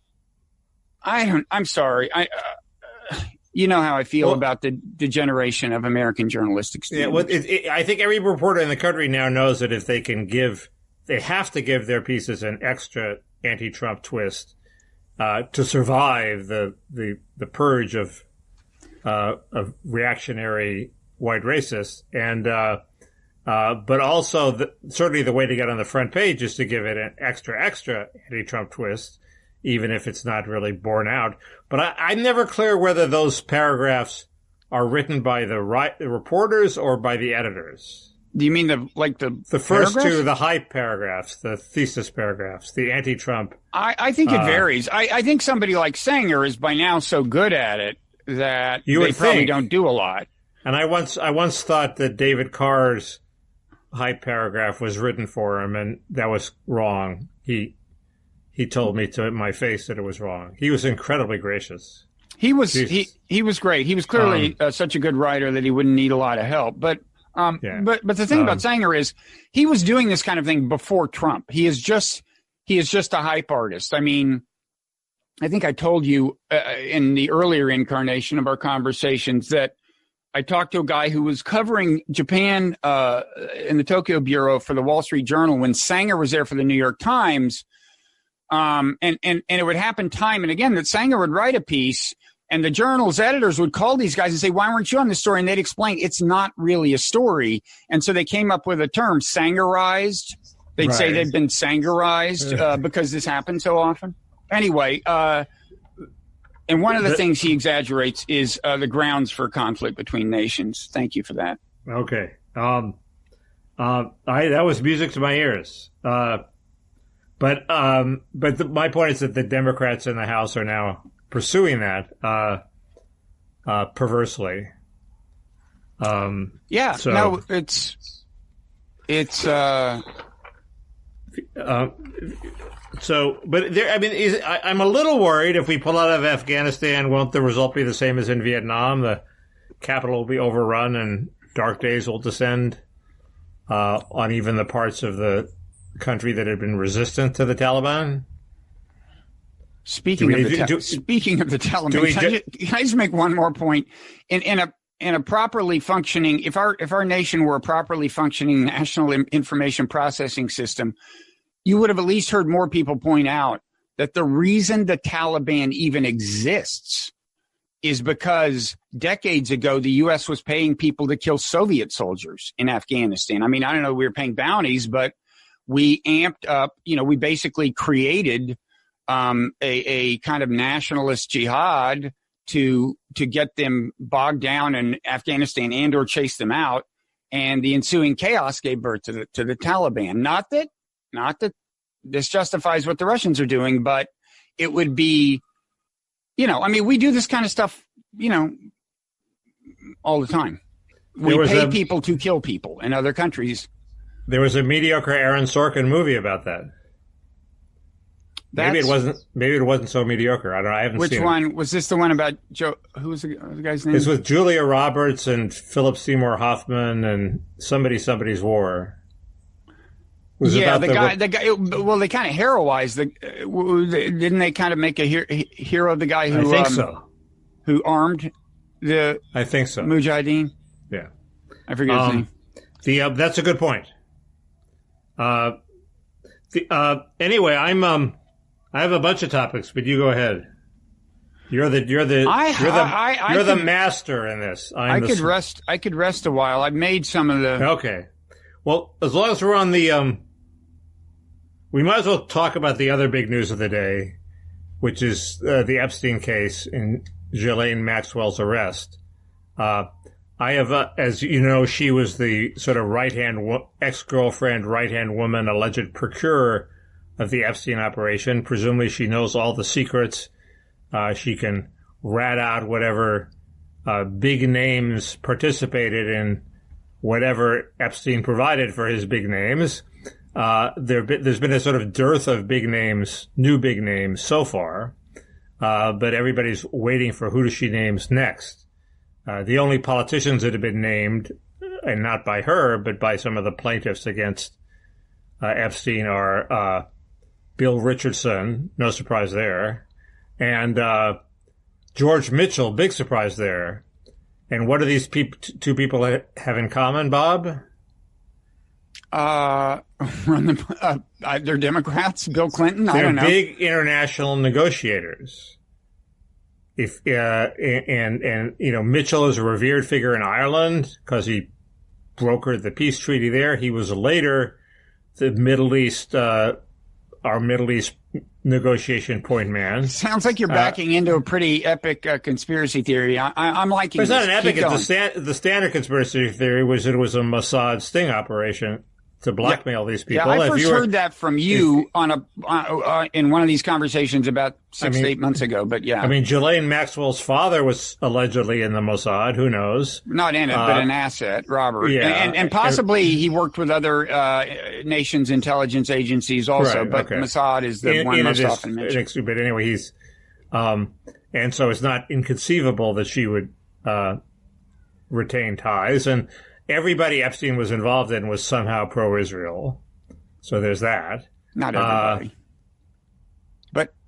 I'm sorry. You know how I feel about the degeneration of American journalistic standards. Yeah, well, I think every reporter in the country now knows that if they have to give their pieces an extra anti-Trump twist to survive the purge of reactionary white racists, and but also certainly the way to get on the front page is to give it an extra anti-Trump twist, even if it's not really borne out. But I'm never clear whether those paragraphs are written by the reporters or by the editors. Do you mean the first paragraphs? two, the hype paragraphs, the thesis paragraphs, the anti-Trump? I think it varies. I think somebody like Sanger is by now so good at it that they probably don't do a lot. And I once thought that David Carr's hype paragraph was written for him, and that was wrong. He told me to my face that it was wrong. He was incredibly gracious. He was great. He was clearly such a good writer that he wouldn't need a lot of help. But the thing about Sanger is he was doing this kind of thing before Trump. He is just a hype artist. I mean, I think I told you in the earlier incarnation of our conversations that I talked to a guy who was covering Japan in the Tokyo bureau for the Wall Street Journal when Sanger was there for the New York Times. And it would happen time and again that Sanger would write a piece and the journal's editors would call these guys and say, why weren't you on this story? And they'd explain it's not really a story. And so they came up with a term, Sangerized. They'd say they've been Sangerized because this happens so often. Anyway, and one of the things he exaggerates is the grounds for conflict between nations. Thank you for that. Okay. That was music to my ears. But my point is that the Democrats in the House are now pursuing that perversely. But there, I mean, I'm a little worried if we pull out of Afghanistan, won't the result be the same as in Vietnam? The capital will be overrun and dark days will descend on even the parts of the country that had been resistant to the Taliban. Speaking of the Taliban, can I just make one more point? In a properly functioning, if our nation were a properly functioning national information processing system, you would have at least heard more people point out that the reason the Taliban even exists is because decades ago the U.S. was paying people to kill Soviet soldiers in Afghanistan. I mean, I don't know, we were paying bounties, but we amped up. We basically created a kind of nationalist jihad to get them bogged down in Afghanistan and or chase them out. And the ensuing chaos gave birth to the Taliban. Not that this justifies what the Russians are doing, but it would be, I mean, we do this kind of stuff, all the time. We pay people to kill people in other countries. There was a mediocre Aaron Sorkin movie about that. Maybe it wasn't so mediocre. I don't know. I haven't seen it. Which one was this? The one about Joe? Who was the guy's name? This was Julia Roberts and Philip Seymour Hoffman and Somebody's War. Yeah, the guy. Well, they kind of heroized didn't they kind of make a hero of the guy who? I think so. Who armed the? I think so. Mujahideen. Yeah, I forget his name. That's a good point. Anyway, I have a bunch of topics, but you go ahead. You're the master in this. I could rest a while. I've made some of the. Okay. Well, as long as we're on the, we might as well talk about the other big news of the day, which is the Epstein case and Ghislaine Maxwell's arrest. I have, as you know, she was the sort of ex-girlfriend, right-hand woman, alleged procurer of the Epstein operation. Presumably she knows all the secrets. She can rat out whatever big names participated in whatever Epstein provided for his big names. There's been a sort of dearth of big names, new big names so far, but everybody's waiting for who does she names next. The only politicians that have been named, and not by her, but by some of the plaintiffs against Epstein are Bill Richardson, no surprise there, and George Mitchell, big surprise there. And what do these two people have in common, Bob? They're Democrats. Bill Clinton. I don't know. They're big international negotiators. And Mitchell is a revered figure in Ireland because he brokered the peace treaty there. He was later the Middle East, our Middle East negotiation point man. Sounds like you're backing into a pretty epic conspiracy theory. I'm liking. It's not an epic. It's the standard conspiracy theory was it was a Mossad sting operation to blackmail these people. Yeah, I first heard that from you in one of these conversations about 8 months ago. But yeah, I mean, Ghislaine Maxwell's father was allegedly in the Mossad. Who knows? Not in it, but an asset, Robert. Yeah, and possibly he worked with other nations' intelligence agencies also. Right, but Mossad is the one most often mentioned. But anyway, he's and so it's not inconceivable that she would retain ties and. Everybody Epstein was involved in was somehow pro-Israel. So there's that. Not everybody.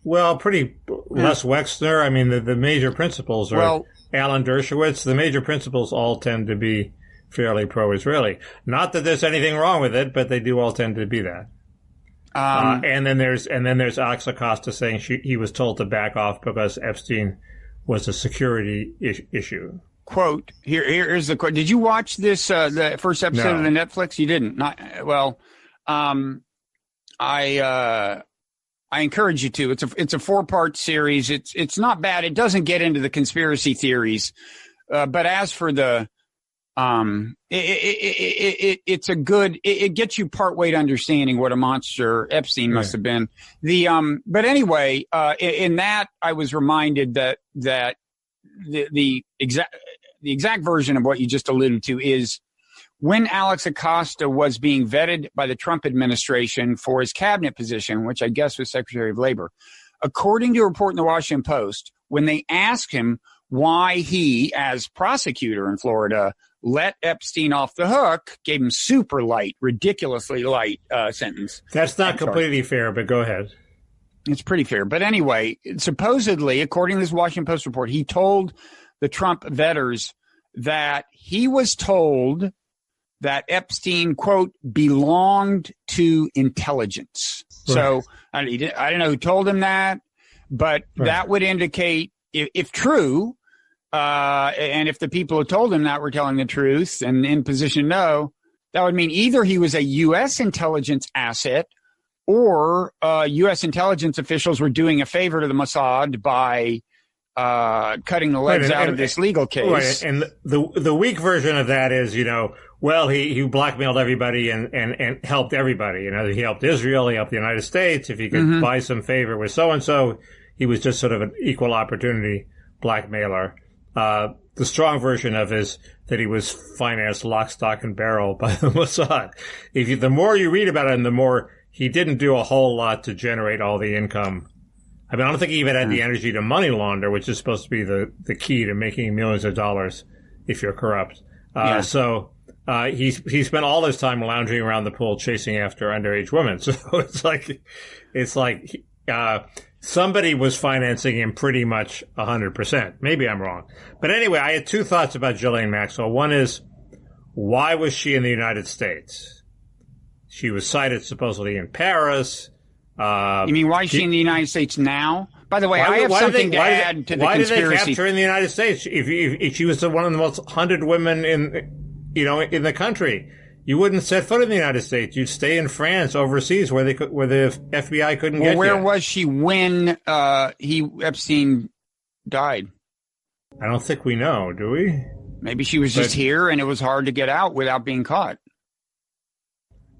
Pretty Les Wexner. I mean, the major principals are Alan Dershowitz. The major principals all tend to be fairly pro-Israeli. Not that there's anything wrong with it, but they do all tend to be that. And then there's Alex Acosta saying he was told to back off because Epstein was a security issue. Quote, here's the quote. Did you watch this, the first episode of the Netflix? You didn't. I encourage you to. It's a 4-part series. It's not bad. It doesn't get into the conspiracy theories. But as for the, it's a good, it gets you partway to understanding what a monster Epstein must have been. But anyway, in that, I was reminded that the exact version of what you just alluded to is when Alex Acosta was being vetted by the Trump administration for his cabinet position, which I guess was Secretary of Labor, according to a report in the Washington Post, when they asked him why he, as prosecutor in Florida, let Epstein off the hook, gave him super light, ridiculously light sentence. That's not completely fair, but go ahead. It's pretty fair. But anyway, supposedly, according to this Washington Post report, he told the Trump vetters that he was told that Epstein, quote, belonged to intelligence. Right. So I don't know who told him that, but that would indicate, if true, and if the people who told him that were telling the truth and in position to know, that would mean either he was a U.S. intelligence asset or U.S. intelligence officials were doing a favor to the Mossad by cutting the legs out of this legal case. Right. And the weak version of that is, he blackmailed everybody and helped everybody. He helped Israel, he helped the United States. If he could buy some favor with so-and-so, he was just sort of an equal opportunity blackmailer. The strong version of is that he was financed lock, stock, and barrel by the Mossad. The more you read about him, the more he didn't do a whole lot to generate all the income. I mean, I don't think he even had the energy to money launder, which is supposed to be the key to making millions of dollars if you're corrupt. So he spent all his time lounging around the pool chasing after underage women. So it's like somebody was financing him pretty much 100%. Maybe I'm wrong. But anyway, I had two thoughts about Ghislaine Maxwell. One is, why was she in the United States? She was cited supposedly in Paris. You mean why is she in the United States now? By the way, I have something to add to the conspiracy. Why did they capture her in the United States? If she was one of the most hunted women in the country, you wouldn't set foot in the United States. You'd stay in France, overseas, where the FBI couldn't get you. Where was she when Epstein died? I don't think we know, do we? Maybe she was just here, and it was hard to get out without being caught.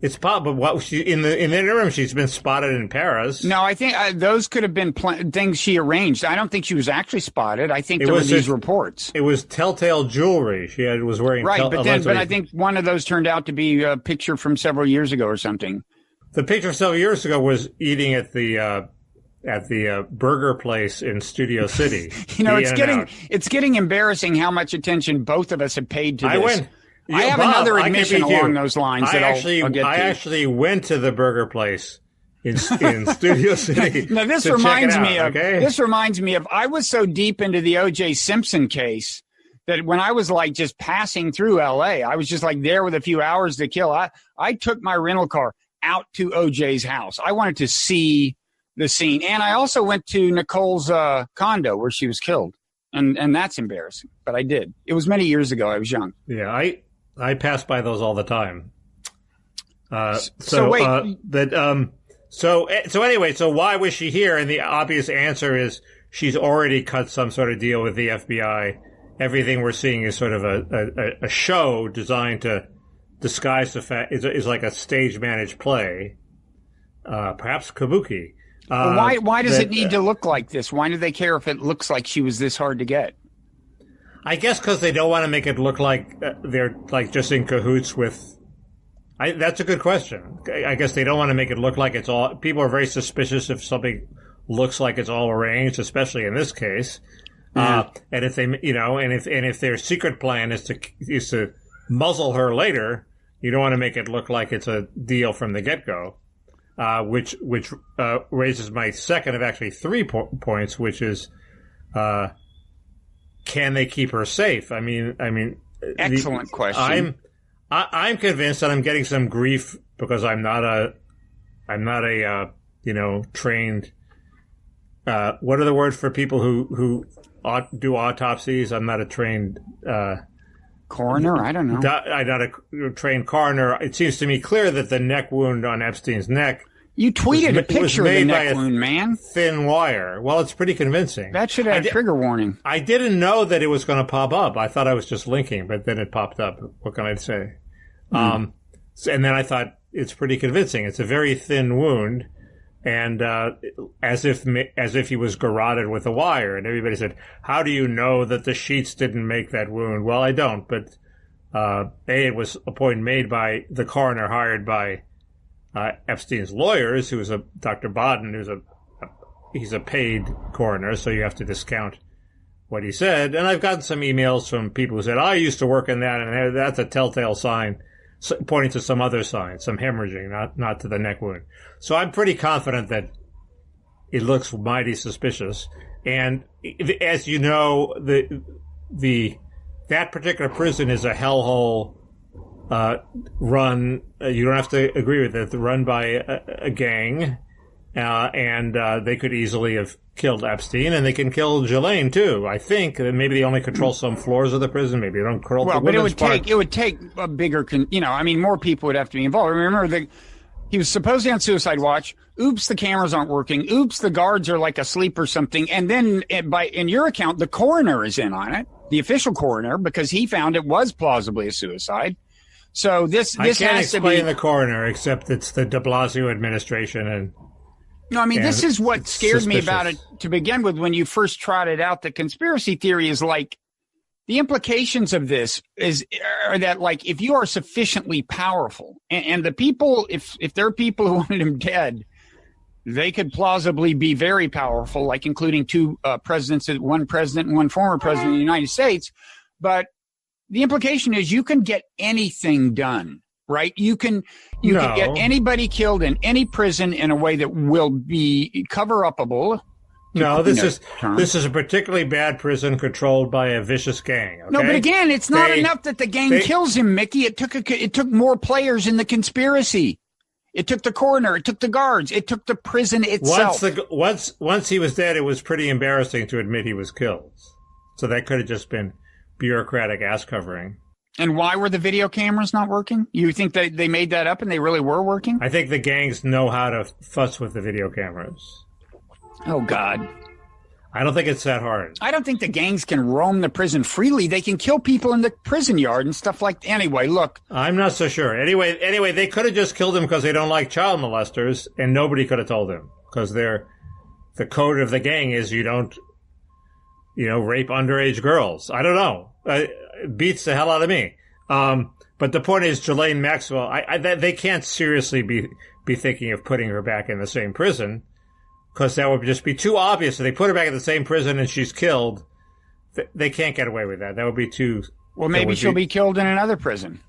It's possible, but in the interim, she's been spotted in Paris. No, I think those could have been things she arranged. I don't think she was actually spotted. I think there were these reports. It was telltale jewelry she was wearing. Right, but I think one of those turned out to be a picture from several years ago or something. The picture several years ago was eating at the burger place in Studio City. It's getting embarrassing how much attention both of us have paid to this. I have another admission along those lines I'll get to. I actually went to the burger place in Studio City. Now this reminds me of I was so deep into the O.J. Simpson case that when I was like just passing through L.A., I was just like there with a few hours to kill. I took my rental car out to O.J.'s house. I wanted to see the scene, and I also went to Nicole's condo where she was killed, and that's embarrassing. But I did. It was many years ago. I was young. Yeah, I pass by those all the time. So anyway, why was she here? And the obvious answer is she's already cut some sort of deal with the FBI. Everything we're seeing is sort of a show designed to disguise the fact. Is like a stage managed play, perhaps kabuki. Why does it need to look like this? Why do they care if it looks like she was this hard to get? I guess because they don't want to make it look like they're like just in cahoots with. That's a good question. I guess they don't want to make it look like it's all. People are very suspicious if something looks like it's all arranged, especially in this case. And if they, if their secret plan is to muzzle her later, you don't want to make it look like it's a deal from the get-go. Which raises my second of actually 3 points, which is. Can they keep her safe? I mean, excellent question. I'm convinced that I'm getting some grief because I'm not a trained. What are the words for people who do autopsies? I'm not a trained coroner. I don't know. I'm not a trained coroner. It seems to me clear that the neck wound on Epstein's neck. You tweeted a picture of the neck wound, man. Thin wire. Well, it's pretty convincing. That should have a trigger warning. I didn't know that it was going to pop up. I thought I was just linking, but then it popped up. What can I say? And then I thought it's pretty convincing. It's a very thin wound, and as if he was garroted with a wire. And everybody said, "How do you know that the sheets didn't make that wound?" Well, I don't, but it was a point made by the coroner hired by. Epstein's lawyers, who is Dr. Bodden, he's a paid coroner, so you have to discount what he said. And I've gotten some emails from people who said, I used to work in that, and that's a telltale sign, pointing to some other sign, some hemorrhaging, not to the neck wound. So I'm pretty confident that it looks mighty suspicious. And as you know, that particular prison is a hellhole. Run, you don't have to agree with it, run by a gang, and they could easily have killed Epstein, and they can kill Ghislaine too. I think maybe they only control some floors of the prison, maybe they don't control. Well, but it would take a bigger, more people would have to be involved. Remember he was supposedly on suicide watch. Oops, the cameras aren't working. Oops, the guards are like asleep or something. And then in your account, the coroner is in on it, the official coroner, because he found it was plausibly a suicide. So this I can't has explain to be the coroner, except it's the de Blasio administration. And this is what scared me about it to begin with. When you first trotted out the conspiracy theory, is like the implications of this are that, like, if you are sufficiently powerful, and the people, if there are people who wanted him dead, they could plausibly be very powerful, like including two presidents, one president and one former president of the United States, but. The implication is you can get anything done, right? You can get anybody killed in any prison in a way that will be cover-upable. No, this is a particularly bad prison controlled by a vicious gang. Okay? No, but again, it's not enough that the gang kills him, Mickey. It took more players in the conspiracy. It took the coroner. It took the guards. It took the prison itself. Once he was dead, it was pretty embarrassing to admit he was killed. So that could have just been bureaucratic ass covering. And why were the video cameras not working? You think they made that up and they really were working? I think the gangs know how to fuss with the video cameras. Oh, God. I don't think it's that hard. I don't think the gangs can roam the prison freely. They can kill people in the prison yard and stuff like that. Anyway, look. I'm not so sure. Anyway, they could have just killed him because they don't like child molesters, and nobody could have told them because the code of the gang is you don't, rape underage girls. I don't know. It beats the hell out of me. But the point is, Ghislaine Maxwell, they can't seriously be thinking of putting her back in the same prison. Because that would just be too obvious. If they put her back in the same prison and she's killed, they can't get away with that. That would be too... Well, maybe she'll be killed in another prison.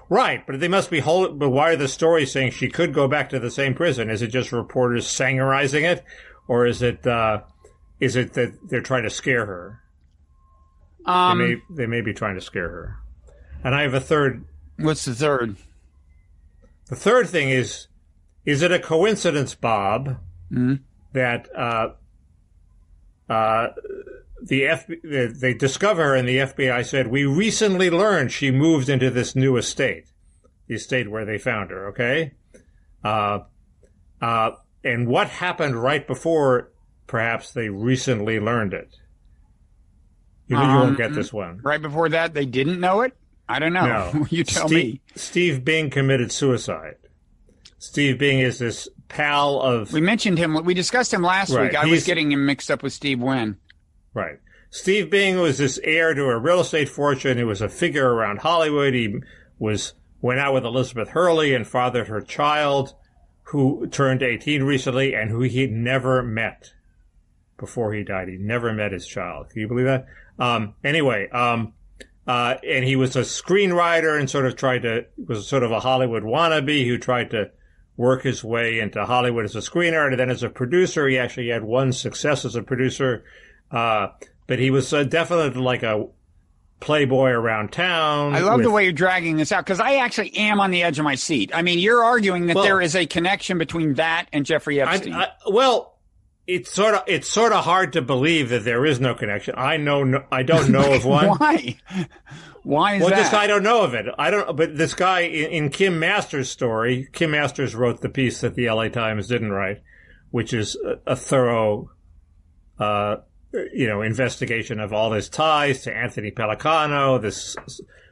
Right, but they must be... But why are the stories saying she could go back to the same prison? Is it just reporters sangarizing it? Or is it that they're trying to scare her? They may be trying to scare her. And I have a third... What's the third? The third thing is it a coincidence, Bob... Mm-hmm. That they discover her and the FBI said, we recently learned she moved into this new estate, the estate where they found her, okay? And what happened right before perhaps they recently learned it? You won't get this one. Right before that, they didn't know it? I don't know. No. You tell me. Steve Bing committed suicide. Steve Bing is this pal of... We mentioned him. We discussed him last week. I was getting him mixed up with Steve Wynn. Right. Steve Bing was this heir to a real estate fortune. He was a figure around Hollywood. He went out with Elizabeth Hurley and fathered her child, who turned 18 recently and who he had met before he died. He never met his child. Can you believe that? And he was a screenwriter and was sort of a Hollywood wannabe who tried to work his way into Hollywood as a screenwriter. Then as a producer, he actually had one success as a producer. But he was definitely like a playboy around town. I love the way you're dragging this out because I actually am on the edge of my seat. I mean, you're arguing that there is a connection between that and Jeffrey Epstein. It's sort of hard to believe that there is no connection. I don't know of one. Why? Why is that? Well, I don't know of it. But this guy in Kim Masters' story, Kim Masters wrote the piece that the LA Times didn't write, which is a thorough, investigation of all his ties to Anthony Pellicano. This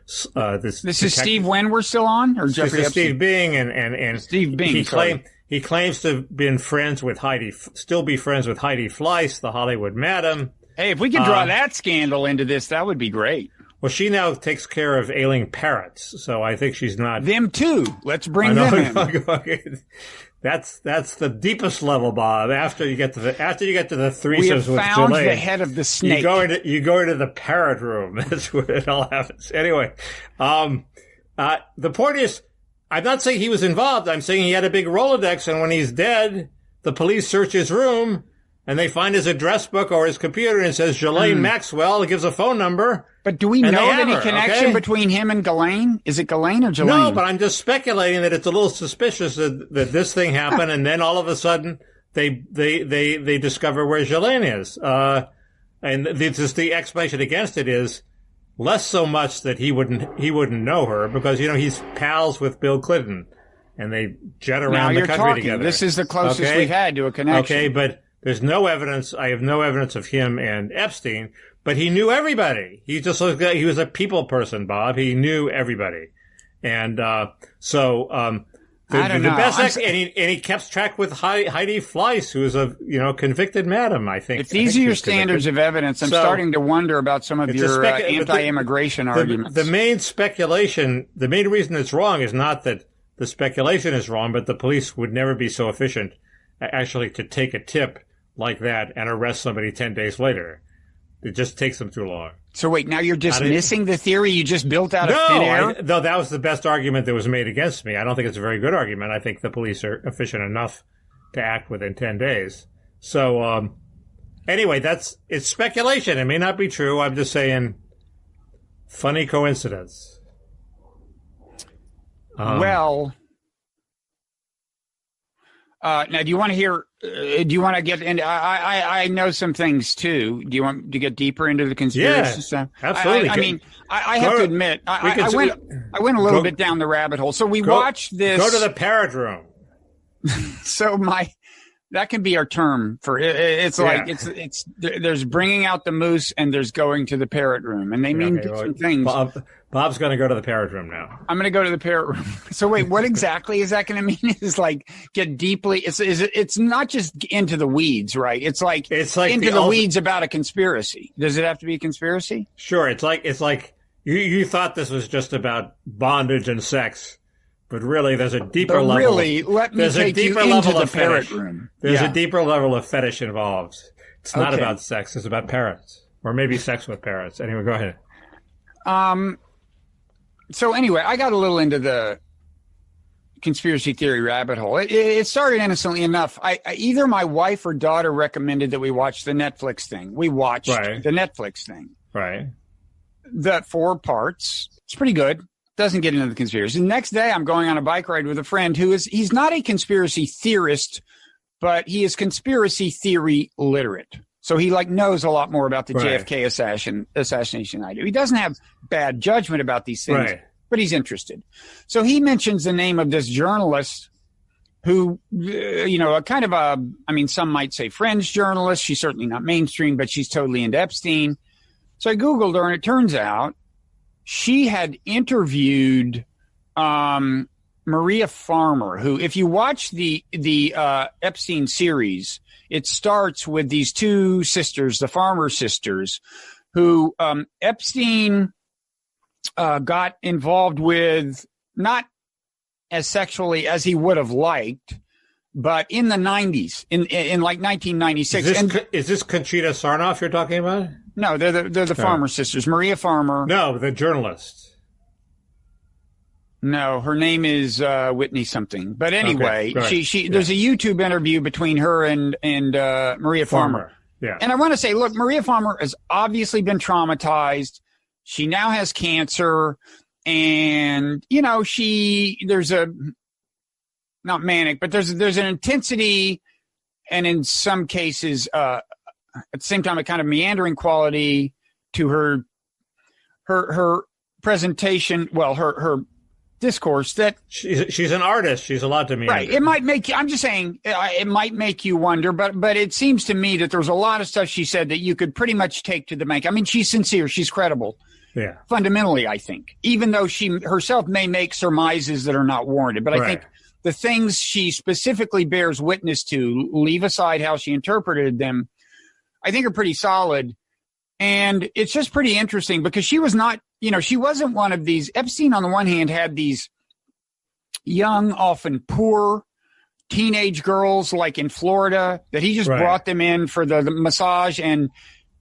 is Steve Wynn we're still on, or Jeffrey Epstein? Steve Bing and Steve Bing. He claims to have been friends with Heidi Fleiss, the Hollywood madam. Hey, if we could draw that scandal into this, that would be great. Well, she now takes care of ailing parrots, so I think she's not... Them too. Let's bring them in. That's the deepest level, Bob. After you get to the threesomes we have with found Ghislaine, the head of the snake. You go into the parrot room. That's where it all happens. Anyway, the point is, I'm not saying he was involved. I'm saying he had a big Rolodex, and when he's dead, the police search his room, and they find his address book or his computer, and it says Ghislaine Maxwell. It gives a phone number. But do we know of any connection between him and Ghislaine? Is it Ghislaine or Ghislaine? No, but I'm just speculating that it's a little suspicious that this thing happened, and then all of a sudden they discover where Ghislaine is. And the explanation against it is less so much that he wouldn't know her because he's pals with Bill Clinton, and they jet around the country together. This is the closest we've had to a connection. Okay, but there's no evidence. I have no evidence of him and Epstein. But he knew everybody. He was a people person, Bob. He knew everybody. And I don't know. And he kept track with Heidi Fleiss, who is a convicted madam, I think. If these are your standards of evidence, I'm starting to wonder about some of your anti-immigration arguments. The main reason it's wrong is not that the speculation is wrong, but the police would never be so efficient actually to take a tip like that and arrest somebody 10 days later. It just takes them too long. So wait, now you're dismissing the theory you just built out of thin air? No, that was the best argument that was made against me. I don't think it's a very good argument. I think the police are efficient enough to act within 10 days. So, anyway, it's speculation. It may not be true. I'm just saying, funny coincidence. Well, Now, do you want to hear? Do you want to get into? I know some things too. Do you want to get deeper into the conspiracy stuff? Absolutely. I have to admit, I went a little bit down the rabbit hole. So we watched this. Go to the parrot room. So that can be our term for it. It's like there's bringing out the moose and there's going to the parrot room, and they mean different things. Bob's going to go to the parrot room now. I'm going to go to the parrot room. So wait, what exactly is that going to mean? Is like get deeply. It's not just into the weeds, right? It's like into the weeds about a conspiracy. Does it have to be a conspiracy? Sure. It's like you thought this was just about bondage and sex. But really, there's a deeper level. Really, let me take you into the parrot room. There's a deeper level of fetish involved. It's not about sex. It's about parrots. Or maybe sex with parrots. Anyway, go ahead. So anyway, I got a little into the conspiracy theory rabbit hole. It started innocently enough. Either my wife or daughter recommended that we watch the Netflix thing. We watched the Netflix thing. Right. The 4 parts. It's pretty good. Doesn't get into the conspiracy. The next day, I'm going on a bike ride with a friend he's not a conspiracy theorist, but he is conspiracy theory literate. So he knows a lot more about the JFK assassination than I do. He doesn't have bad judgment about these things, but he's interested. So he mentions the name of this journalist who, some might say fringe journalist. She's certainly not mainstream, but she's totally into Epstein. So I Googled her, and it turns out she had interviewed Maria Farmer, who, if you watch the Epstein series, it starts with these 2 sisters, the Farmer sisters, who Epstein got involved with, not as sexually as he would have liked, but in the 90s, in like 1996. Is this Conchita Sarnoff you're talking about? No, they're the Farmer sisters. Maria Farmer. No, the journalist. No, her name is Whitney something. But anyway, there's a YouTube interview between her and Maria Farmer. Yeah. And I want to say, look, Maria Farmer has obviously been traumatized. She now has cancer, and there's a not manic, but there's an intensity, and in some cases, at the same time, a kind of meandering quality to her presentation. Well, her discourse that she's an artist. She's allowed to meander. Right. It might make you. I'm just saying it might make you wonder, but it seems to me that there's a lot of stuff she said that you could pretty much take to the bank. I mean, she's sincere. She's credible. Yeah. Fundamentally, I think, even though she herself may make surmises that are not warranted, but I think the things she specifically bears witness to, leave aside how she interpreted them, I think are pretty solid. And it's just pretty interesting because she was not, she wasn't one of these. Epstein, on the one hand, had these young, often poor teenage girls like in Florida that he just brought them in for the massage, and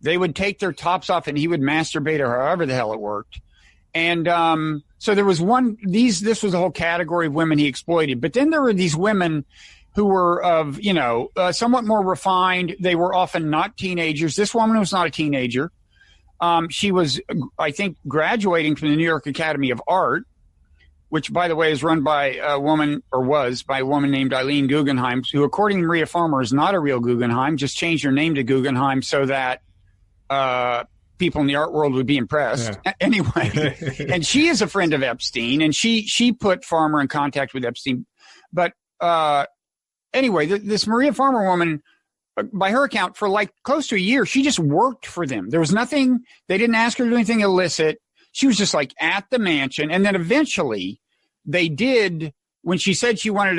they would take their tops off and he would masturbate or however the hell it worked. And so there was this was a whole category of women he exploited. But then there were these women who were of, somewhat more refined. They were often not teenagers. This woman was not a teenager. She was, I think, graduating from the New York Academy of Art, which, by the way, is run by a woman, or was by a woman named Eileen Guggenheim, who, according to Maria Farmer, is not a real Guggenheim, just changed her name to Guggenheim so that people in the art world would be impressed. Yeah. Anyway, and she is a friend of Epstein, and she put Farmer in contact with Epstein. But anyway, this Maria Farmer woman, by her account, for like close to a year, she just worked for them. There was nothing, they didn't ask her to do anything illicit. She was just like at the mansion. And then eventually they did, when she said she was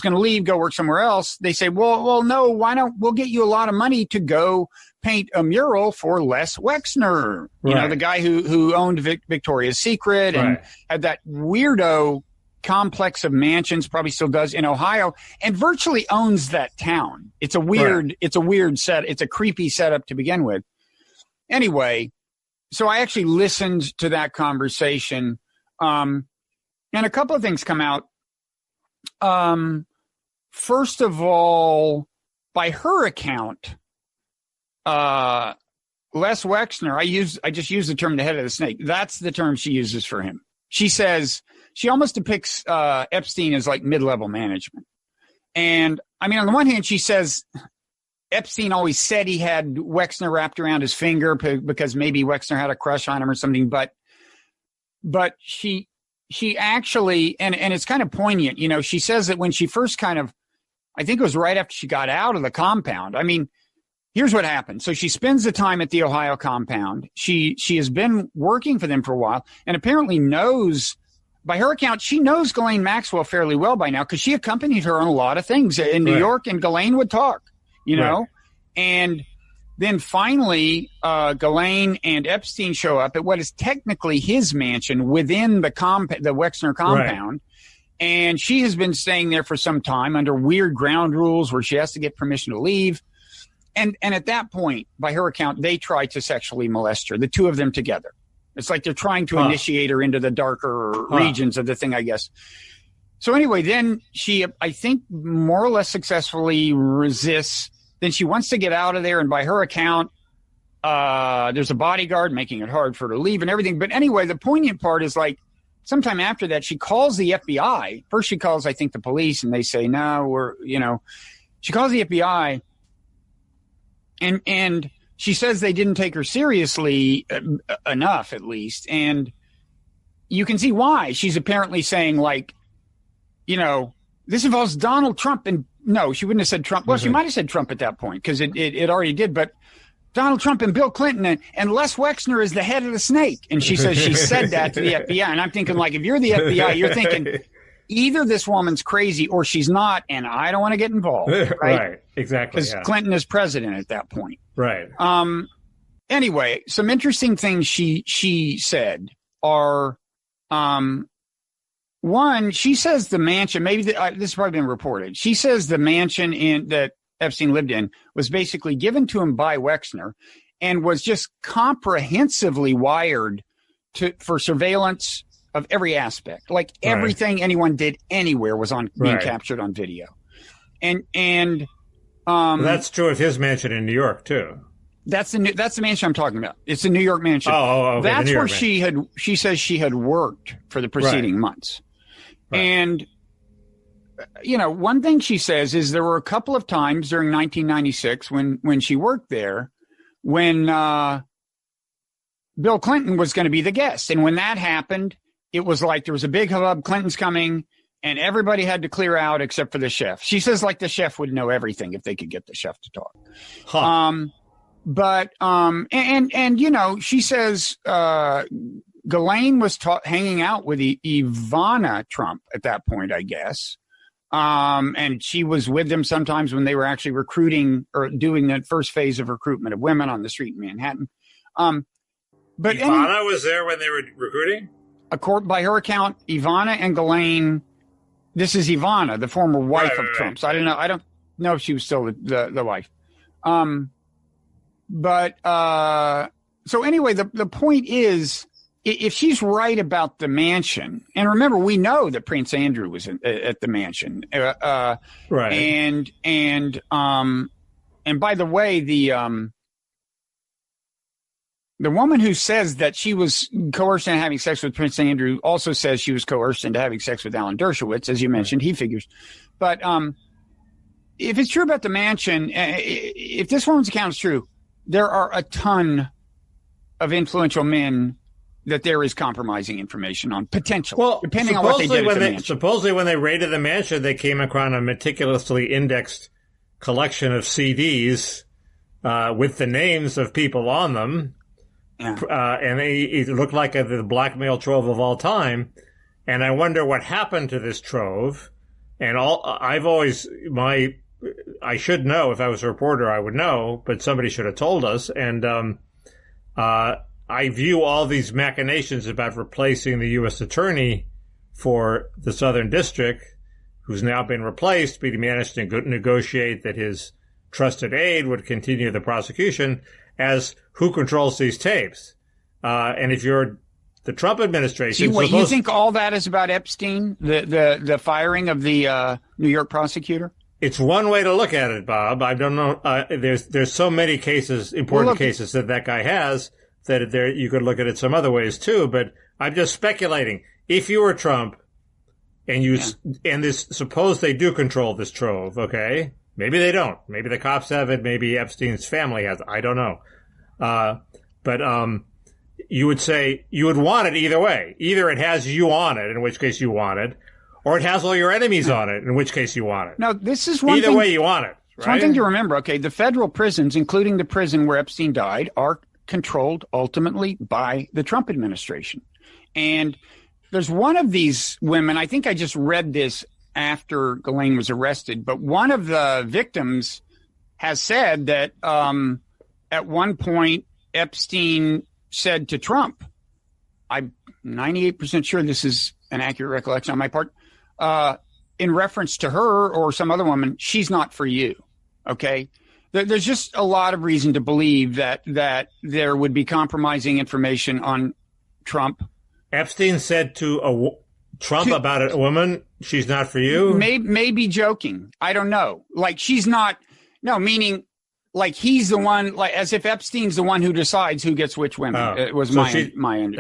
going to leave, go work somewhere else, they said, well, no, why not? We'll get you a lot of money to go paint a mural for Les Wexner, the guy who owned Victoria's Secret and had that weirdo complex of mansions, probably still does, in Ohio, and virtually owns that town. It's a weird, it's a creepy setup to begin with. Anyway, so I actually listened to that conversation, and a couple of things come out. First of all, by her account, Les Wexner, I just used the term the head of the snake. That's the term she uses for him. She says she almost depicts Epstein as like mid-level management. And I mean, on the one hand, she says Epstein always said he had Wexner wrapped around his finger because maybe Wexner had a crush on him or something. But she actually, and it's kind of poignant, you know, she says that when she first I think it was right after she got out of the compound. I mean, here's what happened. So she spends the time at the Ohio compound. She has been working for them for a while and apparently knows, by her account, she knows Ghislaine Maxwell fairly well by now because she accompanied her on a lot of things in New York, and Ghislaine would talk, you know. And then finally, Ghislaine and Epstein show up at what is technically his mansion within the Wexner compound. Right. And she has been staying there for some time under weird ground rules where she has to get permission to leave. And at that point, by her account, they try to sexually molest her, the two of them together. It's like they're trying to initiate her into the darker regions of the thing, I guess. So anyway, then she, I think, more or less successfully resists. Then she wants to get out of there. And by her account, there's a bodyguard making it hard for her to leave and everything. But anyway, the poignant part is like sometime after that, she calls the FBI. First, she calls, I think, the police, and they say, no, she calls the FBI. And she says they didn't take her seriously enough, at least. And you can see why. She's apparently saying, like, you know, this involves Donald Trump. And no, she wouldn't have said Trump. Well, she might have said Trump at that point because it already did. But Donald Trump and Bill Clinton and Les Wexner is the head of the snake. And she says she said that to the FBI. And I'm thinking, like, if you're the FBI, you're thinking either this woman's crazy or she's not, and I don't want to get involved. Right, exactly. Because Clinton is president at that point. Right. Anyway, some interesting things she said are, one, she says the mansion, maybe this has probably been reported. She says the mansion that Epstein lived in was basically given to him by Wexner and was just comprehensively wired for surveillance of every aspect. Like everything anyone did anywhere was being captured on video. And that's true of his mansion in New York too. That's the mansion I'm talking about. It's a New York mansion. Oh, okay. That's where she says she had worked for the preceding months. Right. And, you know, one thing she says is there were a couple of times during 1996 when she worked there when Bill Clinton was going to be the guest. And when that happened, it was like there was a big hubbub, Clinton's coming, and everybody had to clear out except for the chef. She says like the chef would know everything if they could get the chef to talk. And you know, she says Ghislaine was hanging out with Ivana Trump at that point, I guess. And she was with them sometimes when they were actually recruiting or doing the first phase of recruitment of women on the street in Manhattan. But Ivana was there when they were recruiting? By her account, Ivana and Ghislaine, this is Ivana, the former wife of Trump's. I don't know if she was still the wife. So anyway, the point is, if she's right about the mansion, and remember, we know that Prince Andrew was at the mansion, right? And by the way, the woman who says that she was coerced into having sex with Prince Andrew also says she was coerced into having sex with Alan Dershowitz, as you mentioned. He figures, but if it's true about the mansion, if this woman's account is true, there are a ton of influential men that there is compromising information on, potentially, depending on what they did at the mansion. Supposedly when they raided the mansion, they came across a meticulously indexed collection of CDs with the names of people on them. Yeah. And it looked like the blackmail trove of all time. And I wonder what happened to this trove. And I should know. If I was a reporter, I would know, but somebody should have told us. And I view all these machinations about replacing the U.S. attorney for the Southern District, who's now been replaced, but he managed to negotiate that his trusted aide would continue the prosecution, as who controls these tapes. And if you're the Trump administration... you think all that is about Epstein, the firing of the New York prosecutor? It's one way to look at it, Bob. I don't know. There's so many cases, important cases that guy has, that you could look at it some other ways too. But I'm just speculating. If you were Trump, and suppose they do control this trove, okay? Maybe they don't. Maybe the cops have it. Maybe Epstein's family has it. I don't know. But you would say you would want it either way. Either it has you on it, in which case you want it, or it has all your enemies on it, in which case you want it. Now, this is one Either way you want it. It's one thing to remember, okay, the federal prisons, including the prison where Epstein died, are controlled ultimately by the Trump administration. And there's one of these women, I think I just read this after Ghislaine was arrested, but one of the victims has said that at one point Epstein said to Trump, I'm 98% sure this is an accurate recollection on my part, in reference to her or some other woman, she's not for you. Okay. There's just a lot of reason to believe that there would be compromising information on Trump. Epstein said to Trump about a woman, she's not for you? Maybe joking. I don't know. Like she's not, no, meaning like he's the one, like as if Epstein's the one who decides who gets which women. It was my take. But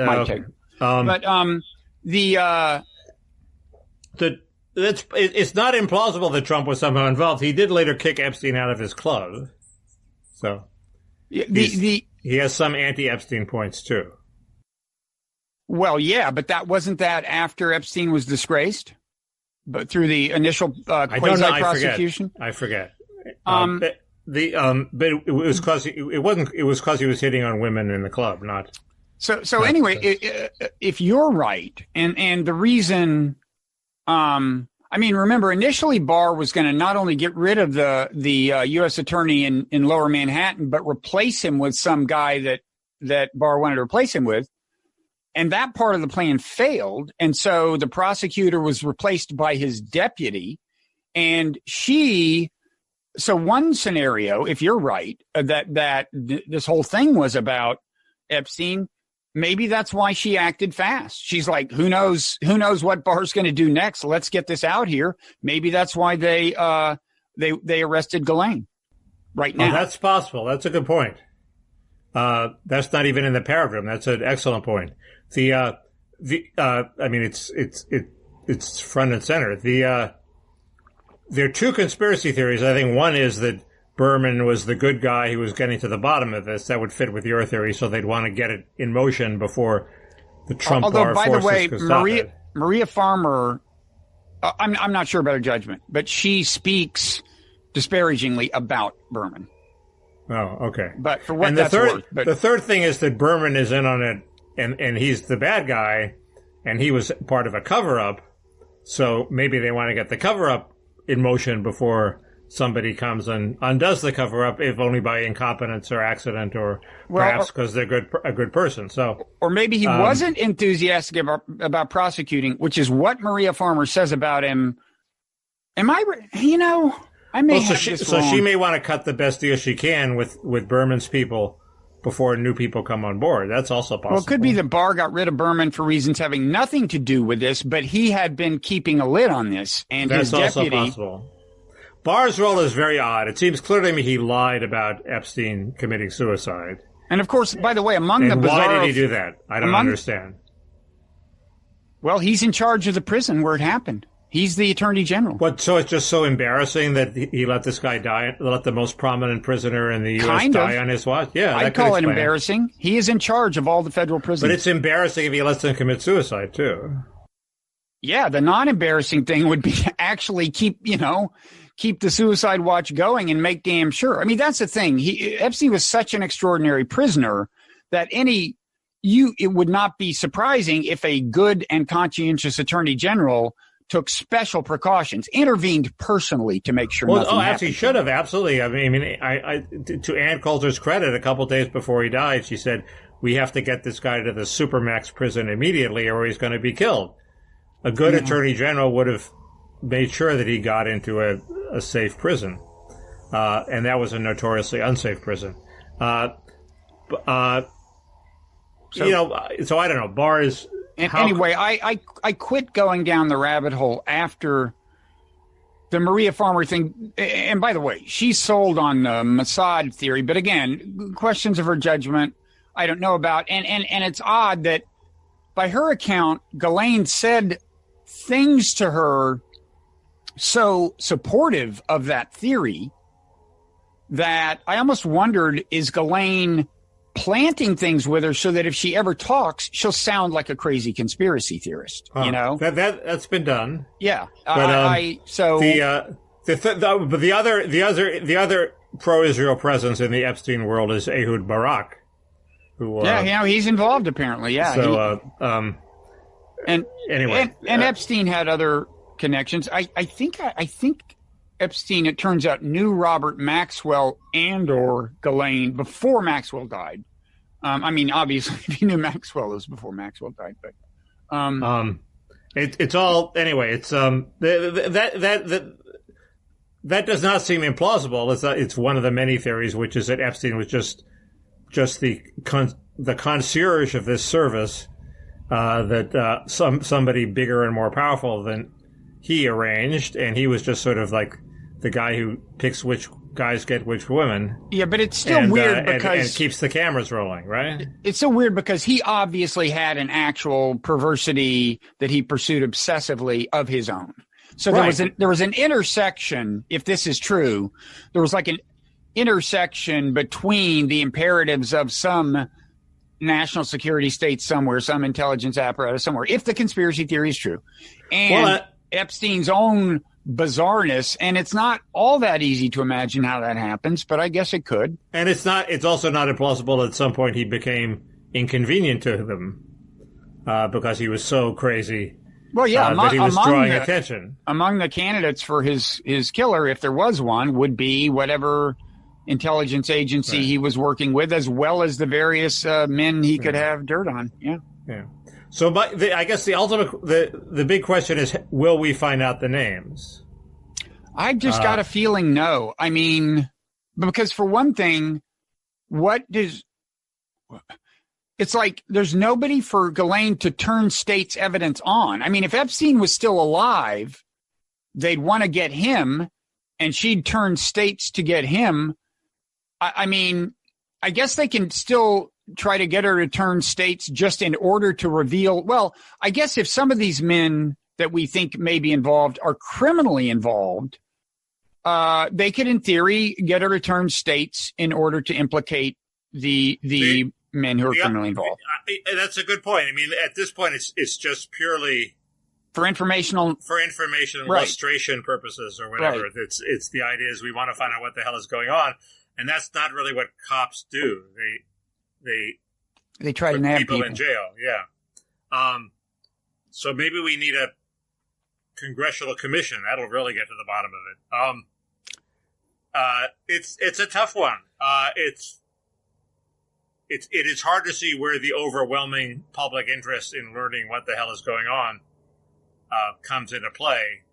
it's not implausible that Trump was somehow involved. He did later kick Epstein out of his club. So he has some anti-Epstein points too. Well, yeah, but wasn't that after Epstein was disgraced? But through the initial quasi-prosecution? I forget. But it was because it was because he was hitting on women in the club, not. So anyway, if you're right, and the reason. I mean, remember, initially Barr was going to not only get rid of the U.S. attorney in Lower Manhattan, but replace him with some guy that Barr wanted to replace him with. And that part of the plan failed. And so the prosecutor was replaced by his deputy. And so one scenario, if you're right, that this whole thing was about Epstein, maybe that's why she acted fast. She's like, who knows what Barr's going to do next? Let's get this out here. Maybe that's why they arrested Ghislaine right now. Oh, that's possible. That's a good point. That's not even in the paragraph. That's an excellent point. I mean, it's front and center. There are two conspiracy theories. I think one is that Berman was the good guy who was getting to the bottom of this. That would fit with your theory, so they'd want to get it in motion before the Trump bar forces could stop it. Although, by the way, Maria Farmer, I'm not sure about her judgment, but she speaks disparagingly about Berman. Oh, okay. But for what that's worth. But the third thing is that Berman is in on it, and he's the bad guy, and he was part of a cover-up, so maybe they want to get the cover-up in motion before somebody comes and undoes the cover-up, if only by incompetence or accident, or perhaps because they're a good person. So, or maybe he wasn't enthusiastic about prosecuting, which is what Maria Farmer says about him. Am I? I may have this wrong. So she may want to cut the best deal she can with Berman's people before new people come on board. That's also possible. Well, it could be that Barr got rid of Berman for reasons having nothing to do with this, but he had been keeping a lid on this, and that's his deputy. Also possible. Barr's role is very odd. It seems clear to me he lied about Epstein committing suicide. And of course, by the way, among the bizarre... why did he do that? I don't understand. Well, he's in charge of the prison where it happened. He's the attorney general. So it's just so embarrassing that he let this guy die, let the most prominent prisoner in the U.S. die on his watch? Yeah, I'd call it embarrassing. He is in charge of all the federal prisons. But it's embarrassing if he lets them commit suicide, too. Yeah, the non-embarrassing thing would be to actually keep the suicide watch going and make damn sure. I mean, that's the thing. Epstein was such an extraordinary prisoner that it would not be surprising if a good and conscientious attorney general took special precautions, intervened personally to make sure nothing happened. Actually, should have, absolutely. I mean, to Ann Coulter's credit, a couple of days before he died, she said, we have to get this guy to the Supermax prison immediately or he's going to be killed. A good attorney general would have made sure that he got into a safe prison. And that was a notoriously unsafe prison. So I don't know. Barr is... Anyway, I quit going down the rabbit hole after the Maria Farmer thing. And by the way, she's sold on the Mossad theory. But again, questions of her judgment, I don't know about. And it's odd that by her account, Ghislaine said things to her so supportive of that theory that I almost wondered, is Ghislaine planting things with her so that if she ever talks, she'll sound like a crazy conspiracy theorist, you know? That's been done. Yeah. But, the other pro-Israel presence in the Epstein world is Ehud Barak, who he's involved apparently. Yeah. So anyway, Epstein had other connections. I think Epstein, it turns out, knew Robert Maxwell or Ghislaine before Maxwell died. I mean, obviously, if he knew Maxwell, it was before Maxwell died. But it's all anyway. It's that does not seem implausible. It's one of the many theories, which is that Epstein was just the concierge of this service that somebody bigger and more powerful than he arranged, and he was just sort of like the guy who picks which guys get which women. Yeah, but it's still weird because... And keeps the cameras rolling, right? It's so weird because he obviously had an actual perversity that he pursued obsessively of his own. So there was an intersection, if this is true, there was like an intersection between the imperatives of some national security state somewhere, some intelligence apparatus somewhere, if the conspiracy theory is true, and Epstein's own bizarreness, and it's not all that easy to imagine how that happens, but I guess it could. And it's also not implausible that at some point he became inconvenient to them because he was so crazy. Well, yeah, that he was drawing attention. Among the candidates for his killer, if there was one, would be whatever intelligence agency he was working with, as well as the various men he could have dirt on. Yeah. Yeah. So, I guess the big question is, will we find out the names? I just got a feeling no. I mean, because for one thing, it's like there's nobody for Ghislaine to turn state's evidence on. I mean, if Epstein was still alive, they'd want to get him, and she'd turn states to get him. I mean, I guess they can still try to get her to turn states just in order to reveal. Well, I guess if some of these men that we think may be involved are criminally involved, they could, in theory, get her to turn states in order to implicate the men who are criminally involved. That's a good point. I mean, at this point, it's just purely for informational illustration purposes or whatever. Right. It's the idea is we want to find out what the hell is going on, and that's not really what cops do. They try to nab people in jail. Yeah. So maybe we need a congressional commission. That'll really get to the bottom of it. It's a tough one. It is hard to see where the overwhelming public interest in learning what the hell is going on comes into play.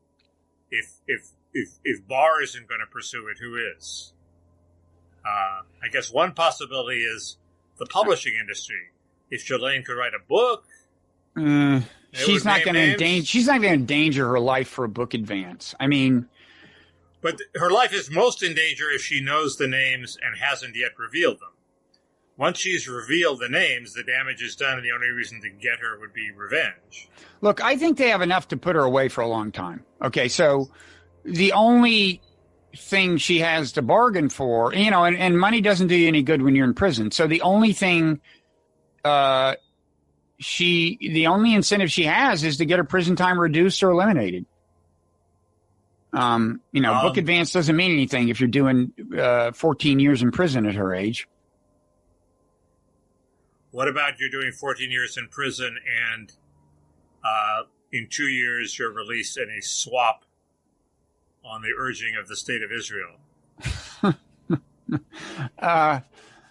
If Barr isn't going to pursue it, who is? I guess one possibility is the publishing industry. If Ghislaine could write a book, she's not going to endanger her life for a book advance. I mean, but her life is most in danger if she knows the names and hasn't yet revealed them. Once she's revealed the names, the damage is done, and the only reason to get her would be revenge. Look, I think they have enough to put her away for a long time. Okay, so the only thing she has to bargain for, and money doesn't do you any good when you're in prison. So the only thing the only incentive she has is to get her prison time reduced or eliminated. Book advance doesn't mean anything if you're doing 14 years in prison at her age. What about you're doing 14 years in prison and in 2 years you're released in a swap on the urging of the state of Israel?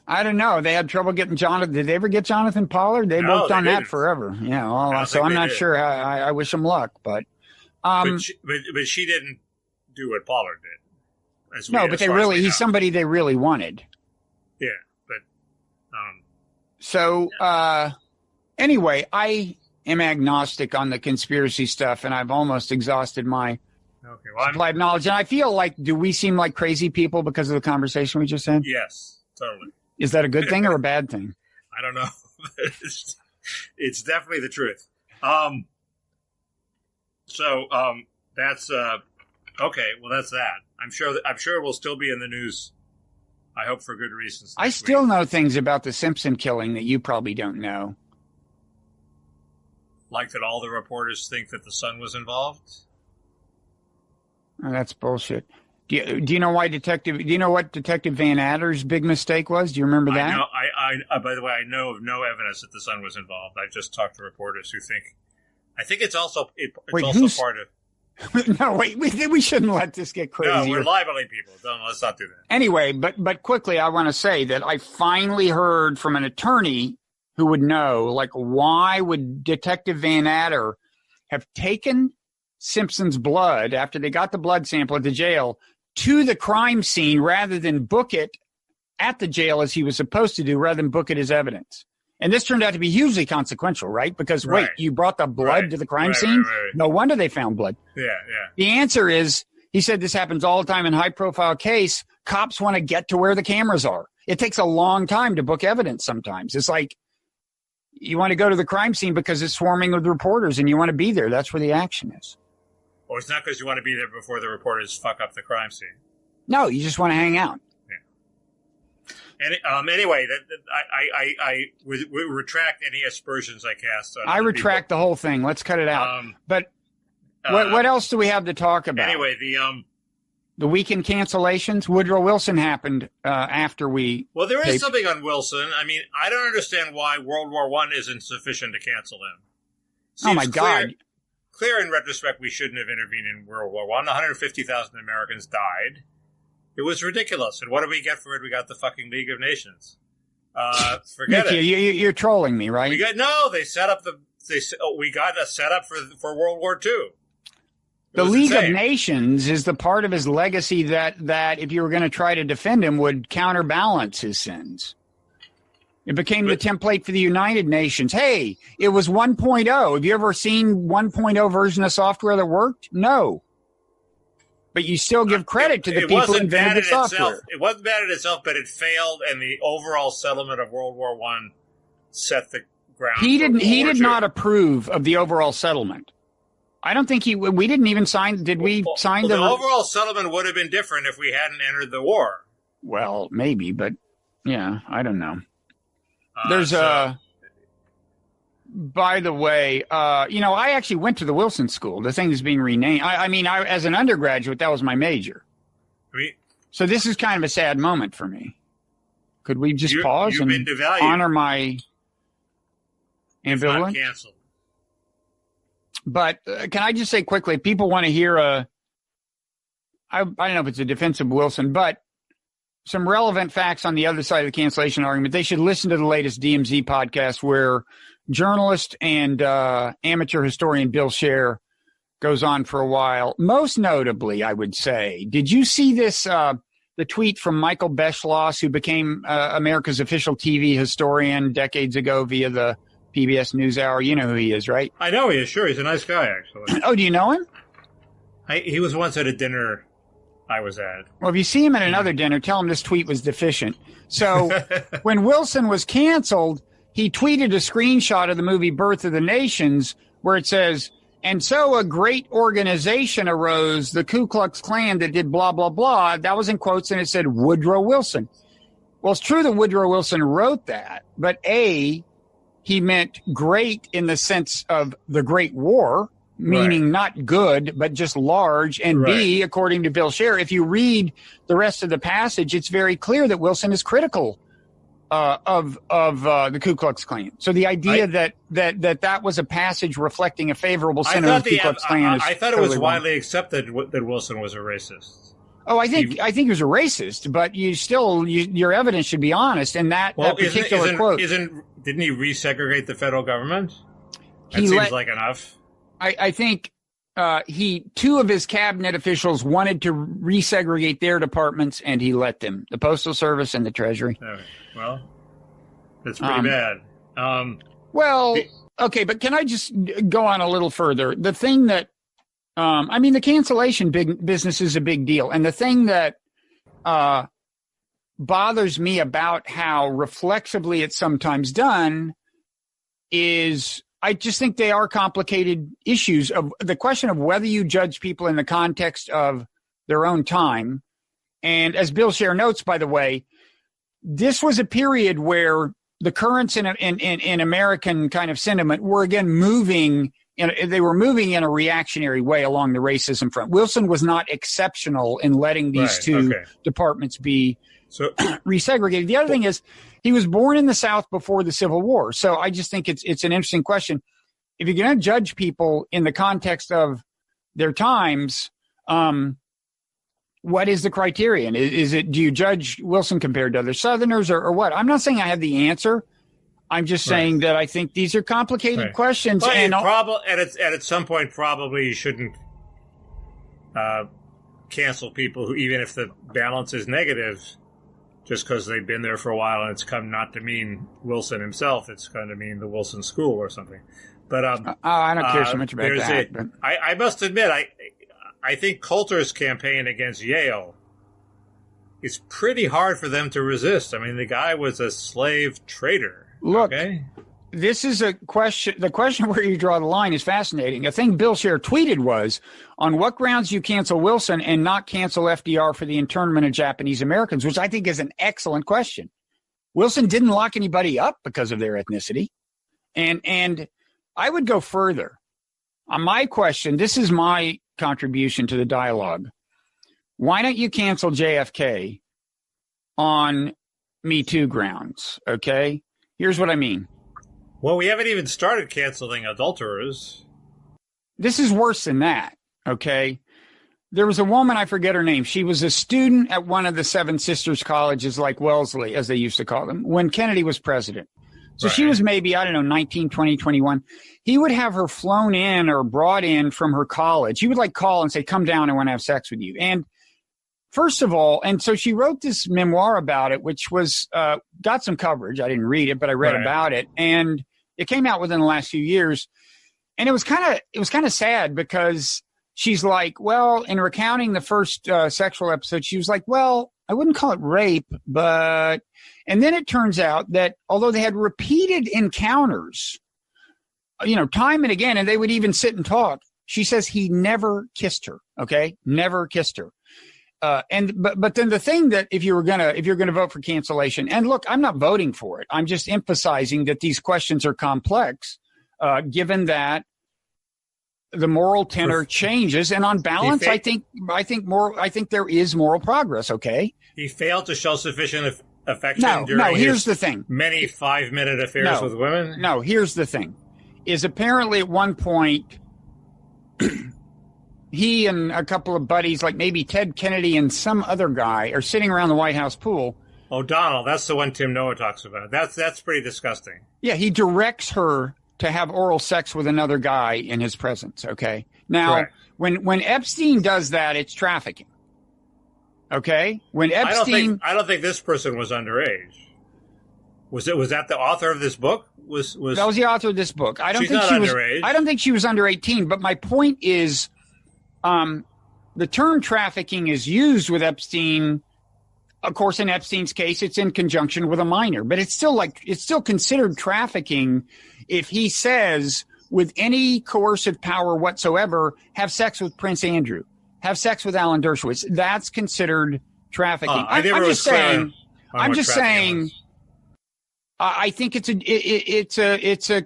I don't know. They had trouble getting Jonathan. Did they ever get Jonathan Pollard? They worked on that forever. Yeah. Well, so I'm not sure. I wish them luck, but she didn't do what Pollard did. No, but he's somebody they really wanted. Yeah, but so anyway, I am agnostic on the conspiracy stuff, and I've almost exhausted my supply of knowledge. And I feel like, do we seem like crazy people because of the conversation we just had? Yes, totally. Is that a good thing or a bad thing? I don't know. It's definitely the truth. So that's okay. Well, that's that. I'm sure it will still be in the news. I hope for good reasons. I still know things about the Simpson killing that you probably don't know. Like that all the reporters think that the son was involved? Oh, that's bullshit. Do you know why do you know what Detective Van Adder's big mistake was? Do you remember that? I by the way, I know of no evidence that the son was involved. I've just talked to reporters who think. I think it's also part of. No, wait, we shouldn't let this get crazy. No, we're libeling people. Let's not do that. Anyway, but quickly, I want to say that I finally heard from an attorney who would know, like, why would Detective Van Adder have taken Simpson's blood after they got the blood sample at the jail to the crime scene rather than book it at the jail as he was supposed to do, rather than book it as evidence. And this turned out to be hugely consequential, right? Because, wait, you brought the blood to the crime scene? Right. No wonder they found blood. Yeah. The answer is, he said this happens all the time in high-profile case. Cops want to get to where the cameras are. It takes a long time to book evidence sometimes. It's like you want to go to the crime scene because it's swarming with reporters and you want to be there. That's where the action is. Or it's not because you want to be there before the reporters fuck up the crime scene. No, you just want to hang out. And anyway, I retract any aspersions I cast on. I retract the whole thing. Let's cut it out. But what else do we have to talk about? Anyway, the weekend cancellations. Woodrow Wilson happened after we. Well, there is something on Wilson. I mean, I don't understand why World War I isn't sufficient to cancel him. Oh my God! Clear in retrospect, we shouldn't have intervened in World War I. 150,000 Americans died. It was ridiculous. And what did we get for it? We got the fucking League of Nations. Forget Nick, it. You're trolling me, right? They set up we got a setup for World War II. The League of Nations is the part of his legacy that if you were going to try to defend him would counterbalance his sins. It became the template for the United Nations. Hey, it was 1.0. Have you ever seen 1.0 version of software that worked? No. But you still give credit to the people who invented the software. It wasn't bad in itself, but it failed, and the overall settlement of World War I set the ground. He did not approve of the overall settlement. I don't think we didn't even sign. Did we sign the overall settlement would have been different if we hadn't entered the war. Well, maybe, but yeah, I don't know. By the way, I actually went to the Wilson School. The thing is being renamed. I mean, as an undergraduate, that was my major. So this is kind of a sad moment for me. Could we just pause and honor my ambivalence? Not canceled. But can I just say quickly, if people want to hear I don't know if it's a defense of Wilson, but some relevant facts on the other side of the cancellation argument, they should listen to the latest DMZ podcast where journalist and amateur historian Bill Scher goes on for a while. Most notably, I would say, did you see this, the tweet from Michael Beschloss, who became America's official TV historian decades ago via the PBS NewsHour? You know who he is, right? I know he is. Sure, he's a nice guy, actually. Oh, do you know him? He was once at a dinner I was at. Well, if you see him at another dinner, tell him this tweet was deficient. So when Wilson was canceled, he tweeted a screenshot of the movie Birth of the Nations where it says, and so a great organization arose, the Ku Klux Klan that did blah, blah, blah. That was in quotes, and it said Woodrow Wilson. Well, it's true that Woodrow Wilson wrote that, but A, he meant great in the sense of the Great War, meaning not good, but just large. And B, according to Bill Scher, if you read the rest of the passage, it's very clear that Wilson is critical of the Ku Klux Klan. So the idea that was a passage reflecting a favorable sentiment of the Ku Klux Klan is I thought it was widely accepted that Wilson was a racist. Oh, I think he was a racist, but your evidence should be honest. And that particular quote, didn't he resegregate the federal government? That seems like enough. I think two of his cabinet officials wanted to resegregate their departments, and he let them, the Postal Service and the Treasury. Well, that's pretty bad. Okay, but can I just go on a little further? The thing that, the cancellation business is a big deal. And the thing that bothers me about how reflexively it's sometimes done is I just think they are complicated issues. Of the question of whether you judge people in the context of their own time. And as Bill Scher notes, by the way, this was a period where the currents in American kind of sentiment were again moving. They were moving in a reactionary way along the racism front. Wilson was not exceptional in letting these two departments be resegregated. The other thing is he was born in the South before the Civil War. So I just think it's an interesting question. If you're going to judge people in the context of their times, what is the criterion? Is it, do you judge Wilson compared to other Southerners or what? I'm not saying I have the answer. I'm just saying that I think these are complicated questions. But at some point, probably you shouldn't cancel people who, even if the balance is negative, just because they've been there for a while and it's come not to mean Wilson himself, it's going to mean the Wilson School or something. But I don't care so much about that. I must admit, I think Coulter's campaign against Yale is pretty hard for them to resist. I mean, the guy was a slave trader. Look, this is a question. The question where you draw the line is fascinating. A thing Bill Scher tweeted was, on what grounds you cancel Wilson and not cancel FDR for the internment of Japanese Americans, which I think is an excellent question. Wilson didn't lock anybody up because of their ethnicity. And I would go further. On my question, this is my contribution to the dialogue. Why don't you cancel JFK on Me Too grounds? Okay. Here's what I mean. Well, we haven't even started canceling adulterers. This is worse than that. Okay. There was a woman, I forget her name. She was a student at one of the Seven Sisters colleges, like Wellesley, as they used to call them, when Kennedy was president. So she was maybe, 19, 20, 21. He would have her flown in or brought in from her college. He would call and say, come down, I want to have sex with you. And first of all, and so she wrote this memoir about it, which was, got some coverage. I didn't read it, but I read about it. And it came out within the last few years. And it was kind of sad because she's like, well, in recounting the first sexual episode, she was like, well, I wouldn't call it rape, but, and then it turns out that although they had repeated encounters, time and again, and they would even sit and talk, she says he never kissed her. Okay. Never kissed her. But then the thing that if you're going to vote for cancellation, and look, I'm not voting for it. I'm just emphasizing that these questions are complex, given that the moral tenor changes, and on balance, I think there is moral progress. Okay. He failed to show sufficient affection during here's the thing. Many 5-minute affairs with women. No, here's the thing. Is apparently at one point, he and a couple of buddies, like maybe Ted Kennedy and some other guy, are sitting around the White House pool. O'Donnell, that's the one Tim Noah talks about. That's pretty disgusting. Yeah, he directs her to have oral sex with another guy in his presence. Okay. Now, when Epstein does that, it's trafficking. Okay. When Epstein, I don't think this person was underage. Was that the author of this book? That was the author of this book. I don't think she was underage. I don't think she was under 18. But my point is, the term trafficking is used with Epstein. Of course, in Epstein's case, it's in conjunction with a minor, but it's still considered trafficking if he says, with any coercive power whatsoever, have sex with Prince Andrew, have sex with Alan Dershowitz. That's considered trafficking. I'm just saying. I think it's a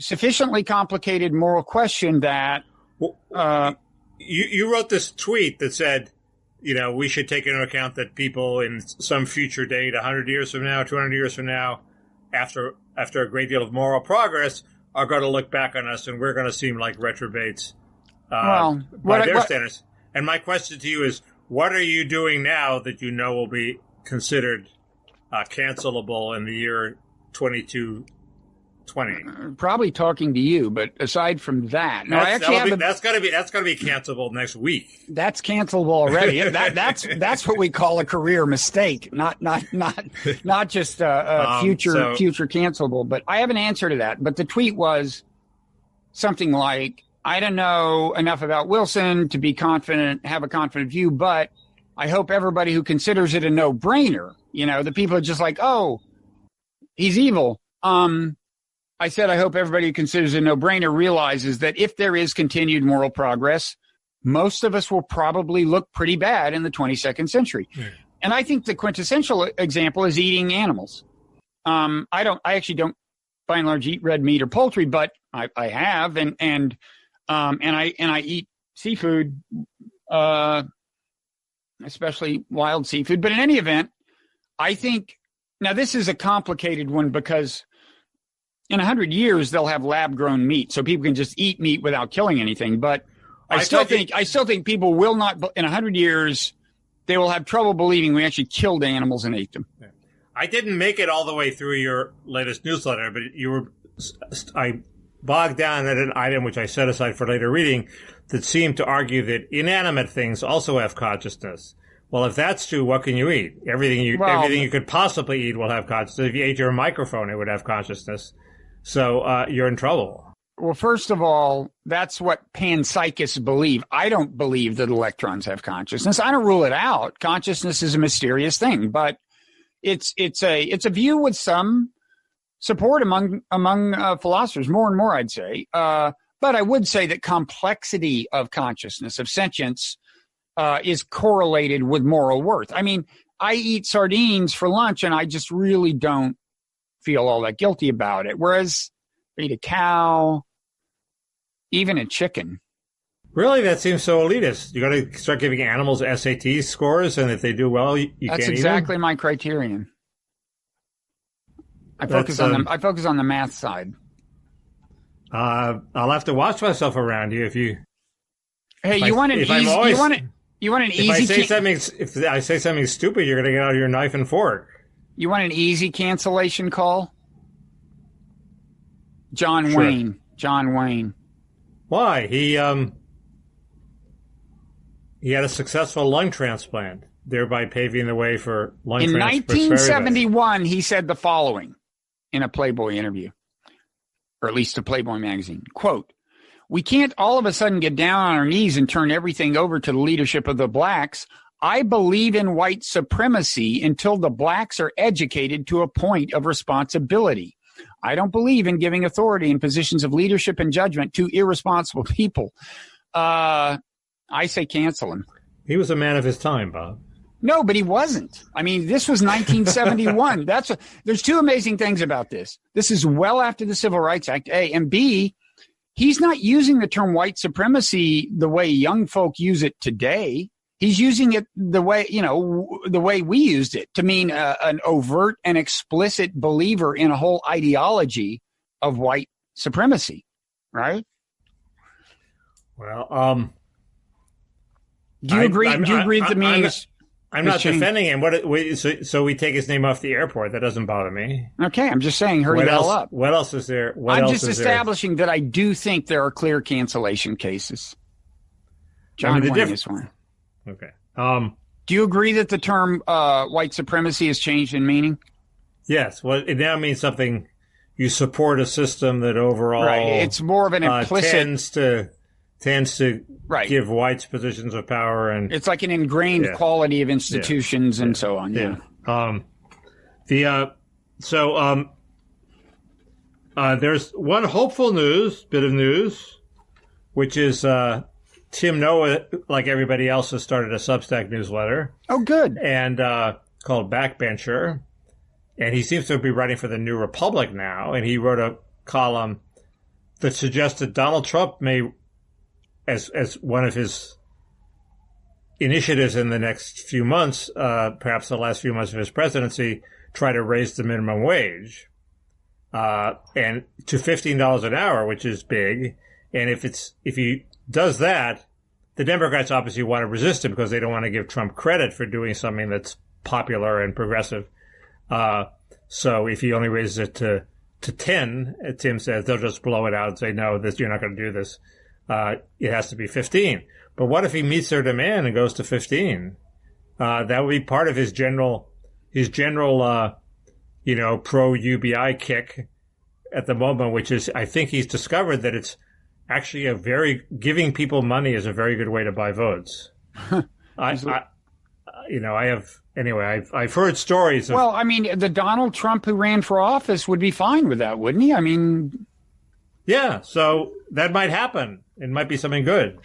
sufficiently complicated moral question that. You wrote this tweet that said, we should take into account that people in some future date, 100 years from now, 200 years from now, after a great deal of moral progress, are going to look back on us and we're going to seem like retrobates by their standards. And my question to you is, what are you doing now that will be considered cancelable in the year 2220? Probably talking to you, but aside from that, that's got to be cancelable next week. That's cancelable already. that's what we call a career mistake, not just future cancelable. But I have an answer to that. But the tweet was something like, I don't know enough about Wilson to be confident, have a confident view, but I hope everybody who considers it a no-brainer, the people are just like, oh, he's evil. I I said I hope everybody who considers it a no-brainer realizes that if there is continued moral progress, most of us will probably look pretty bad in the 22nd century. And I think the quintessential example is eating animals. I actually don't by and large eat red meat or poultry, but I have, and I eat seafood, especially wild seafood. But in any event, I think now this is a complicated one because in 100 years they'll have lab grown meat, so people can just eat meat without killing anything. But I still think people will not in 100 years. They will have trouble believing we actually killed animals and ate them. I didn't make it all the way through your latest newsletter, but I bogged down at an item which I set aside for later reading that seemed to argue that inanimate things also have consciousness. Well, if that's true, what can you eat? Everything you could possibly eat will have consciousness. If you ate your microphone, it would have consciousness. So you're in trouble. Well, first of all, that's what panpsychists believe. I don't believe that electrons have consciousness. I don't rule it out. Consciousness is a mysterious thing, but it's a view with some support among philosophers, more and more, I'd say. But I would say that complexity of consciousness, of sentience, is correlated with moral worth. I mean, I eat sardines for lunch, and I just really don't feel all that guilty about it. Whereas I eat a cow, even a chicken. Really? That seems so elitist. You got to start giving animals SAT scores, and if they do well, you can't eat them? That's exactly my criterion. I focus on the math side. I'll have to watch myself around you if you. Hey, you want an easy? If I say something stupid, you're going to get out your knife and fork. You want an easy cancellation call? John Sure. Wayne. John Wayne. Why? He had a successful lung transplant, thereby paving the way for lung transplants. In 1971, he said the following in a Playboy interview, or at least a Playboy magazine. Quote, "We can't all of a sudden get down on our knees and turn everything over to the leadership of the blacks. I believe in white supremacy until the blacks are educated to a point of responsibility. I don't believe in giving authority in positions of leadership and judgment to irresponsible people." I say cancel him. He was a man of his time, Bob. No, but he wasn't. I mean, this was 1971. There's two amazing things about this. This is well after the Civil Rights Act, A, and B, he's not using the term white supremacy the way young folk use it today. He's using it the way we used it, to mean an overt and explicit believer in a whole ideology of white supremacy, right? Well, do you agree? Do you agree that the meaning is? I'm not defending him. So we take his name off the airport. That doesn't bother me. Okay, I'm just saying, hurry the hell up. What else is there? I'm just establishing that I do think there are clear cancellation cases. John Wayne is one. Okay. Do you agree that the term white supremacy has changed in meaning? Yes. Well, it now means something. You support a system that overall, right? It's more of an implicit tends to give whites positions of power, and it's like an ingrained quality of institutions and so on. Yeah. There's one hopeful bit of news, which is Tim Noah, like everybody else, has started a Substack newsletter. Oh, good. And called Backbencher. And he seems to be writing for the New Republic now. And he wrote a column that suggested Donald Trump may, as one of his initiatives in the next few months, perhaps the last few months of his presidency, try to raise the minimum wage and to $15 an hour, which is big. And if he does that, the Democrats obviously want to resist him because they don't want to give Trump credit for doing something that's popular and progressive. So if he only raises it to 10, Tim says, they'll just blow it out and say, no, you're not going to do this. It has to be 15. But what if he meets their demand and goes to 15? That would be part of his general, pro UBI kick at the moment, which is, I think he's discovered that it's actually giving people money is a very good way to buy votes. I have anyway, I've heard stories of... Well, I mean, the Donald Trump who ran for office would be fine with that, wouldn't he? I mean... Yeah, so that might happen. It might be something good.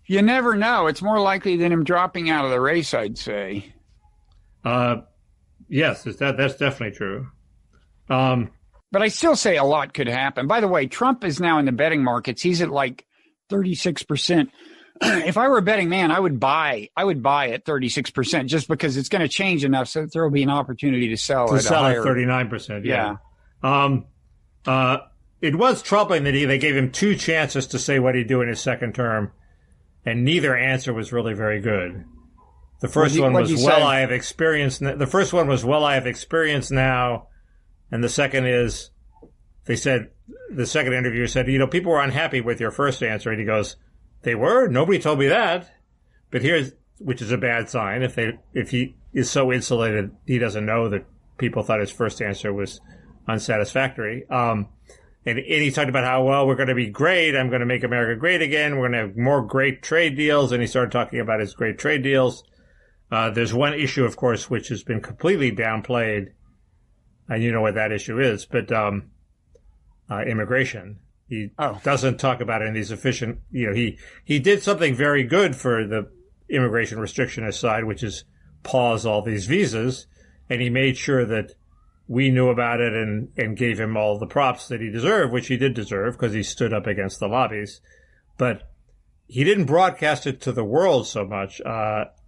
You never know. It's more likely than him dropping out of the race, I'd say. Yes, that's definitely true. But I still say a lot could happen. By the way, Trump is now in the betting markets. He's at like 36%. If I were a betting man, I would buy at 36% just because it's going to change enough so that there will be an opportunity to sell at 39%. Yeah. It was troubling that they gave him 2 chances to say what he'd do in his second term, and neither answer was really very good. The first one was, well, I have experience. The first one was, well, I have experience now. And the second is, they said, the second interviewer said, people were unhappy with your first answer. And he goes, they were? Nobody told me that. But which is a bad sign. If he is so insulated, he doesn't know that people thought his first answer was unsatisfactory. And he talked about how, well, we're going to be great. I'm going to make America great again. We're going to have more great trade deals. And he started talking about his great trade deals. There's one issue, of course, which has been completely downplayed. And you know what that issue is, but immigration. He doesn't talk about it in these efficient, he did something very good for the immigration restrictionist side, which is pause all these visas. And he made sure that we knew about it and gave him all the props that he deserved, which he did deserve because he stood up against the lobbies. But he didn't broadcast it to the world so much.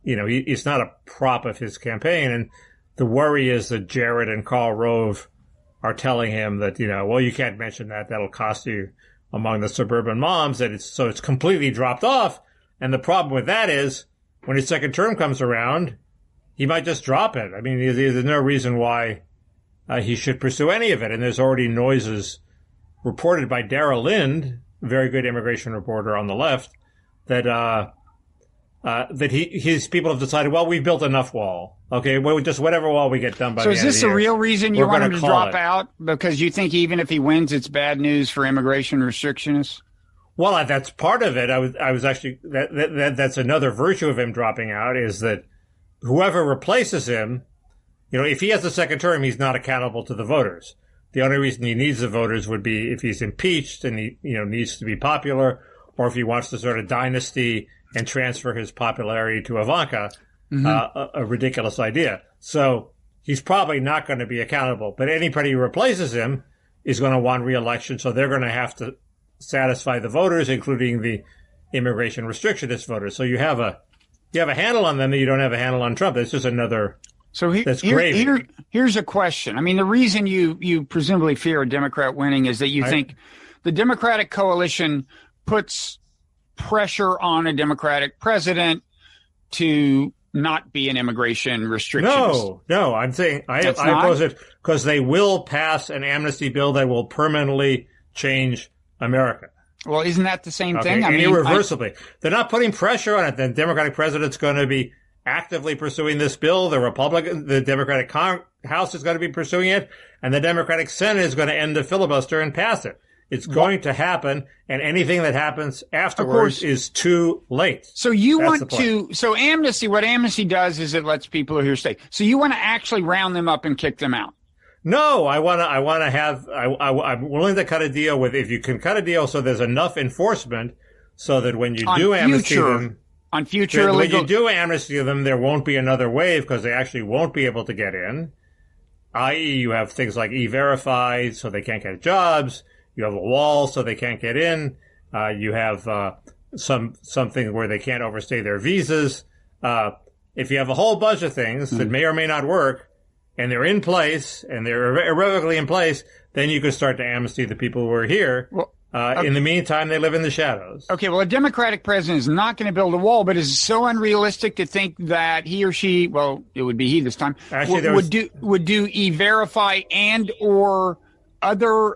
It's not a prop of his campaign. And the worry is that Jared and Karl Rove are telling him that, well, you can't mention that. That'll cost you among the suburban moms. So it's completely dropped off. And the problem with that is when his second term comes around, he might just drop it. I mean, there's no reason why he should pursue any of it. And there's already noises reported by Dara Lind, a very good immigration reporter on the left, that his people have decided, well, we've built enough wall. Okay, well, just whatever wall we get done by the end of the year. So is this the real reason you want him to drop out? Because you think even if he wins, it's bad news for immigration restrictionists? Well, that's part of it. I was actually that's another virtue of him dropping out is that whoever replaces him, if he has a second term, he's not accountable to the voters. The only reason he needs the voters would be if he's impeached and he needs to be popular, or if he wants to sort of dynasty and transfer his popularity to Ivanka, a ridiculous idea. So he's probably not going to be accountable. But anybody who replaces him is going to want re-election, so they're going to have to satisfy the voters, including the immigration restrictionist voters. So you have a handle on them that you don't have a handle on Trump. It's just another. So here's a question. I mean, the reason you presumably fear a Democrat winning is that you think the Democratic coalition puts pressure on a Democratic president to not be an immigration restrictionist. No, I'm saying I oppose it because they will pass an amnesty bill that will permanently change America. Well, isn't that the same thing? Irreversibly. They're not putting pressure on it. The Democratic president's going to be actively pursuing this bill. The Democratic House is going to be pursuing it, and the Democratic Senate is going to end the filibuster and pass it. It's going to happen, and anything that happens afterwards is too late. So so amnesty, what amnesty does is it lets people who are here stay. So you want to actually round them up and kick them out? No, I'm willing to cut a deal with, if you can cut a deal so there's enough enforcement so that when you do amnesty them, on future illegal, when you do amnesty them, there won't be another wave because they actually won't be able to get in. I.e., you have things like E-Verify, so they can't get jobs. You have a wall, so they can't get in. You have something where they can't overstay their visas. If you have a whole bunch of things that may or may not work, and they're in place, and they're irrevocably in place, then you can start to amnesty the people who are here. Well, in the meantime, they live in the shadows. Okay, well, a Democratic president is not going to build a wall, but is so unrealistic to think that he or she, well, it would be he this time, would do E-Verify and or other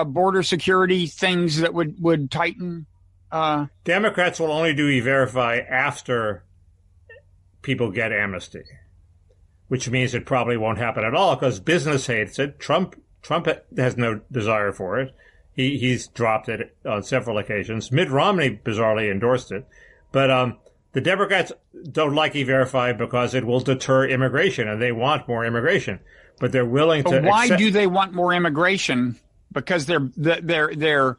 border security things that would tighten. Democrats will only do E-Verify after people get amnesty, which means it probably won't happen at all because business hates it. Trump has no desire for it. He's dropped it on several occasions. Mitt Romney bizarrely endorsed it, but The Democrats don't like E-Verify because it will deter immigration, and they want more immigration. But they're willing to. Why do they want more immigration? Because they're the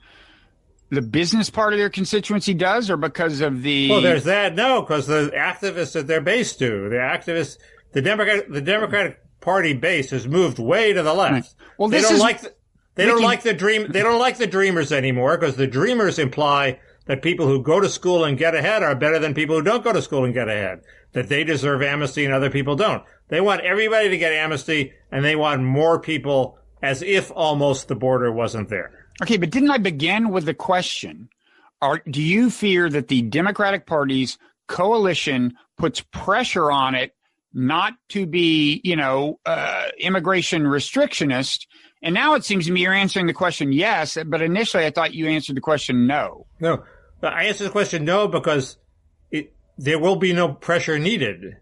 business part of their constituency does, or because of the? Well, there's that. No, because the activists at their base do. The activists, the Democratic Party base has moved way to the left. Right. Well, they don't like the Dreamers anymore, because the Dreamers imply that people who go to school and get ahead are better than people who don't go to school and get ahead. That they deserve amnesty and other people don't. They want everybody to get amnesty, and they want more people, as if almost the border wasn't there. Okay, but didn't I begin with the question? Do you fear that the Democratic Party's coalition puts pressure on it not to be, immigration restrictionist? And now it seems to me you're answering the question yes, but initially I thought you answered the question no. No, I answered the question no because there will be no pressure needed.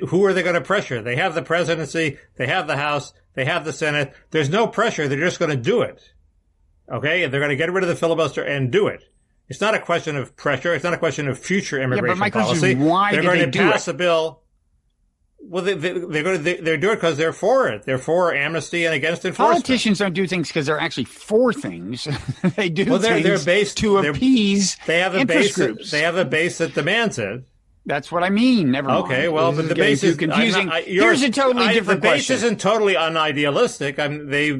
Who are they going to pressure? They have the presidency, they have the House, they have the Senate. There's no pressure. They're just going to do it. Okay? They're going to get rid of the filibuster and do it. It's not a question of pressure. It's not a question of future immigration policy. Is why they're going to pass a bill. Well, they're doing it because they're for it. They're for amnesty and against enforcement. Politicians don't do things because they're actually for things. They do they're based to appease interest groups. They have a base that demands it. That's what I mean. Never mind. Okay, well, but the base is confusing. Here's a totally different question. The base isn't totally unidealistic.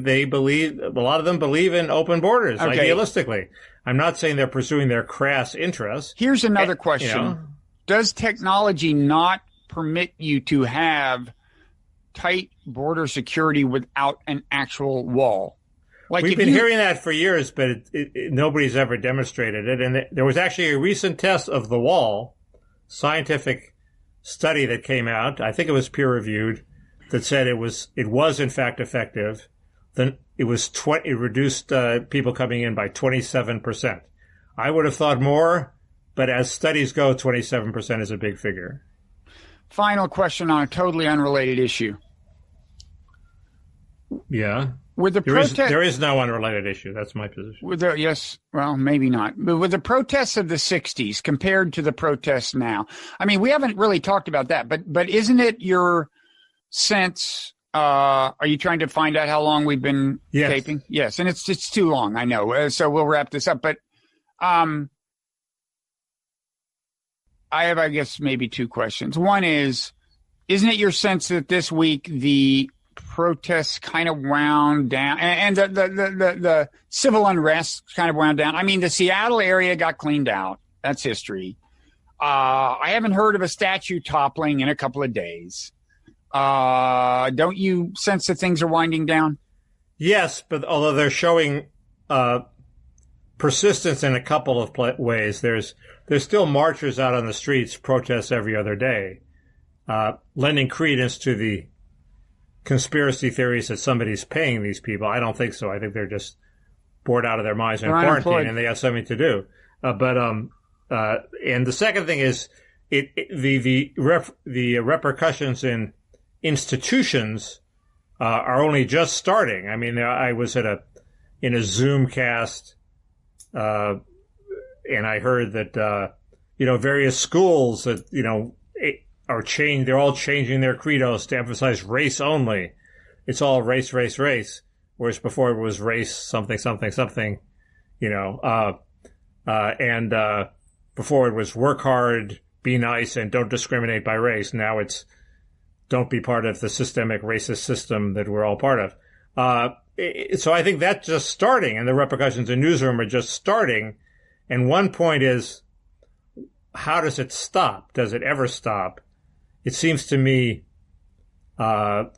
They believe, a lot of them believe in open borders, idealistically. I'm not saying they're pursuing their crass interests. Here's another question. Does technology not permit you to have tight border security without an actual wall? We've been hearing that for years, but nobody's ever demonstrated it. And there was actually a recent test of the wall, scientific study that came out. I think it was peer reviewed, that said it was in fact effective. Then it reduced people coming in by 27%. I would have thought more, but as studies go, 27% is a big figure. Final question on a totally unrelated issue. Yeah. With the there is no unrelated issue. That's my position. Yes, well, maybe not. But with the protests of the 60s compared to the protests now, I mean, we haven't really talked about that, but isn't it your sense, are you trying to find out how long we've been taping? Yes, and it's too long, I know. So we'll wrap this up. But I have, I guess, maybe two questions. One is, isn't it your sense that this week the protests kind of wound down and the civil unrest kind of wound down? I mean, the Seattle area got cleaned out. That's history. I haven't heard of a statue toppling in a couple of days. Don't you sense that things are winding down? Yes, but although they're showing persistence in a couple of ways, there's still marchers out on the streets, protests every other day, lending credence to the conspiracy theories that somebody's paying these people. I don't think so. I think they're just bored out of their minds in quarantine and they have something to do. And the second thing is the repercussions in institutions are only just starting. I mean, I was in a Zoom cast, and I heard that various schools that they're all changing their credos to emphasize race only. It's all race, race, race, whereas before it was race something, something, something. And before it was work hard, be nice, and don't discriminate by race. Now it's don't be part of the systemic racist system that we're all part of. So I think that's just starting, and the repercussions in newsroom are just starting. And one point is, how does it stop? Does it ever stop? It seems to me one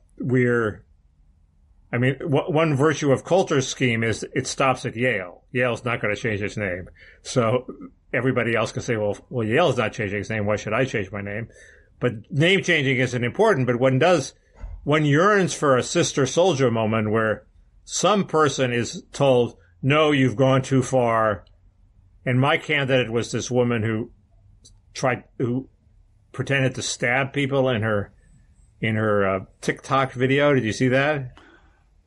virtue of Coulter's scheme is it stops at Yale. Yale's not going to change its name. So everybody else can say, well, Yale's not changing its name. Why should I change my name? But name changing isn't important. But one yearns for a sister soldier moment where some person is told, no, you've gone too far. And my candidate was this woman who pretended to stab people in her TikTok video. Did you see that?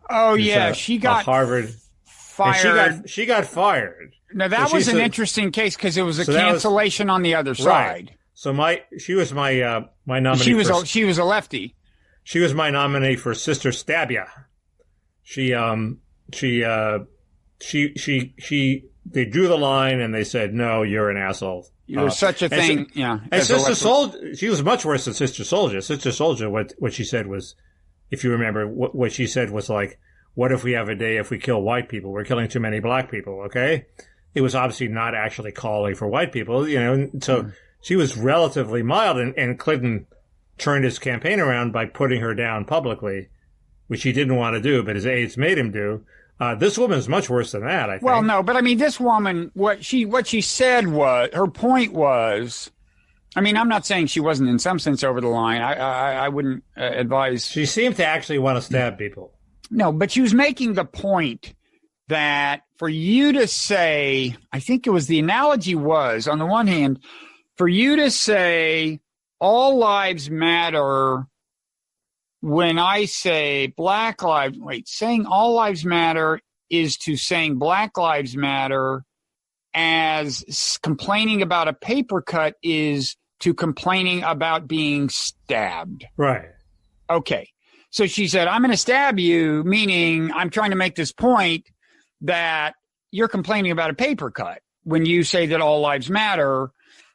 Oh, yeah. She got Harvard fired. She got fired. Now, that was an interesting case because it was a cancellation on the other side. Right. So she was my nominee. She was a lefty. She was my nominee for Sister Stabia. They drew the line and they said, no, you're an asshole. There's such a thing, And Sister Soldier, she was much worse than Sister Soldier. Sister Soldier, what she said was, if you remember, what she said was like, what if we have a day if we kill white people? We're killing too many black people, okay? It was obviously not actually calling for white people, so she was relatively mild, and Clinton turned his campaign around by putting her down publicly, which he didn't want to do, but his aides made him do. This woman's much worse than that, I think. Well, no, but I mean, this woman, what she said was, her point was, I mean, I'm not saying she wasn't in some sense over the line. I wouldn't advise. She seemed to actually want to stab people. No, but she was making the point that for you to say, I think it was, the analogy was, on the one hand, for you to say all lives matter when I say saying all lives matter is to saying Black Lives Matter, as complaining about a paper cut is to complaining about being stabbed. Right. Okay. So she said, I'm going to stab you, meaning I'm trying to make this point that you're complaining about a paper cut. When you say that all lives matter,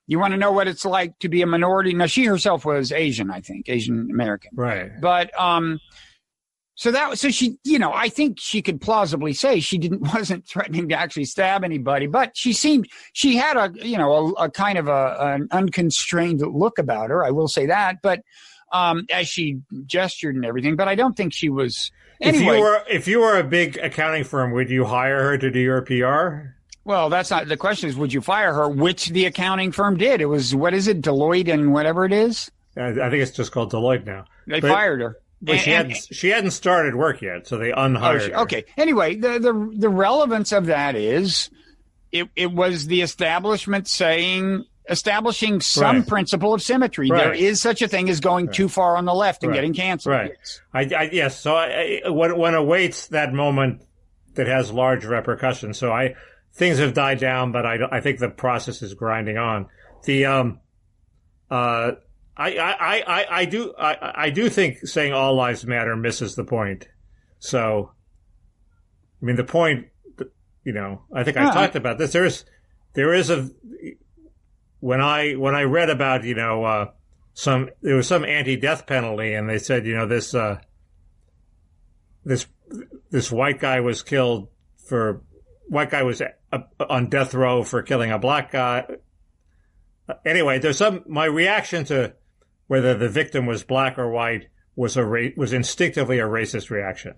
you want to know what it's like to be a minority. Now, she herself was Asian, I think, Asian American. Right. But so she, I think she could plausibly say she wasn't threatening to actually stab anybody, but she had a kind of an unconstrained look about her. I will say that, but as she gestured and everything, but I don't think she was. Anyway, if you were a big accounting firm, would you hire her to do your PR? Well, that's not the question. Is would you fire her? Which the accounting firm did. It was, what is it, Deloitte and whatever it is. I think it's just called Deloitte now. They fired her. But she hadn't started work yet, so they unhired her. Okay. Anyway, the relevance of that is it was the establishing some principle of symmetry. Right. There is such a thing as going too far on the left and getting canceled. Right. Yes. So one awaits that moment that has large repercussions. So things have died down, but I think the process is grinding on. I do think saying all lives matter misses the point. So, I mean, the point, I think I talked about this. When I read about, there was some anti-death penalty, and they said, this white guy was on death row for killing a black guy. Anyway, my reaction to whether the victim was black or white was instinctively a racist reaction.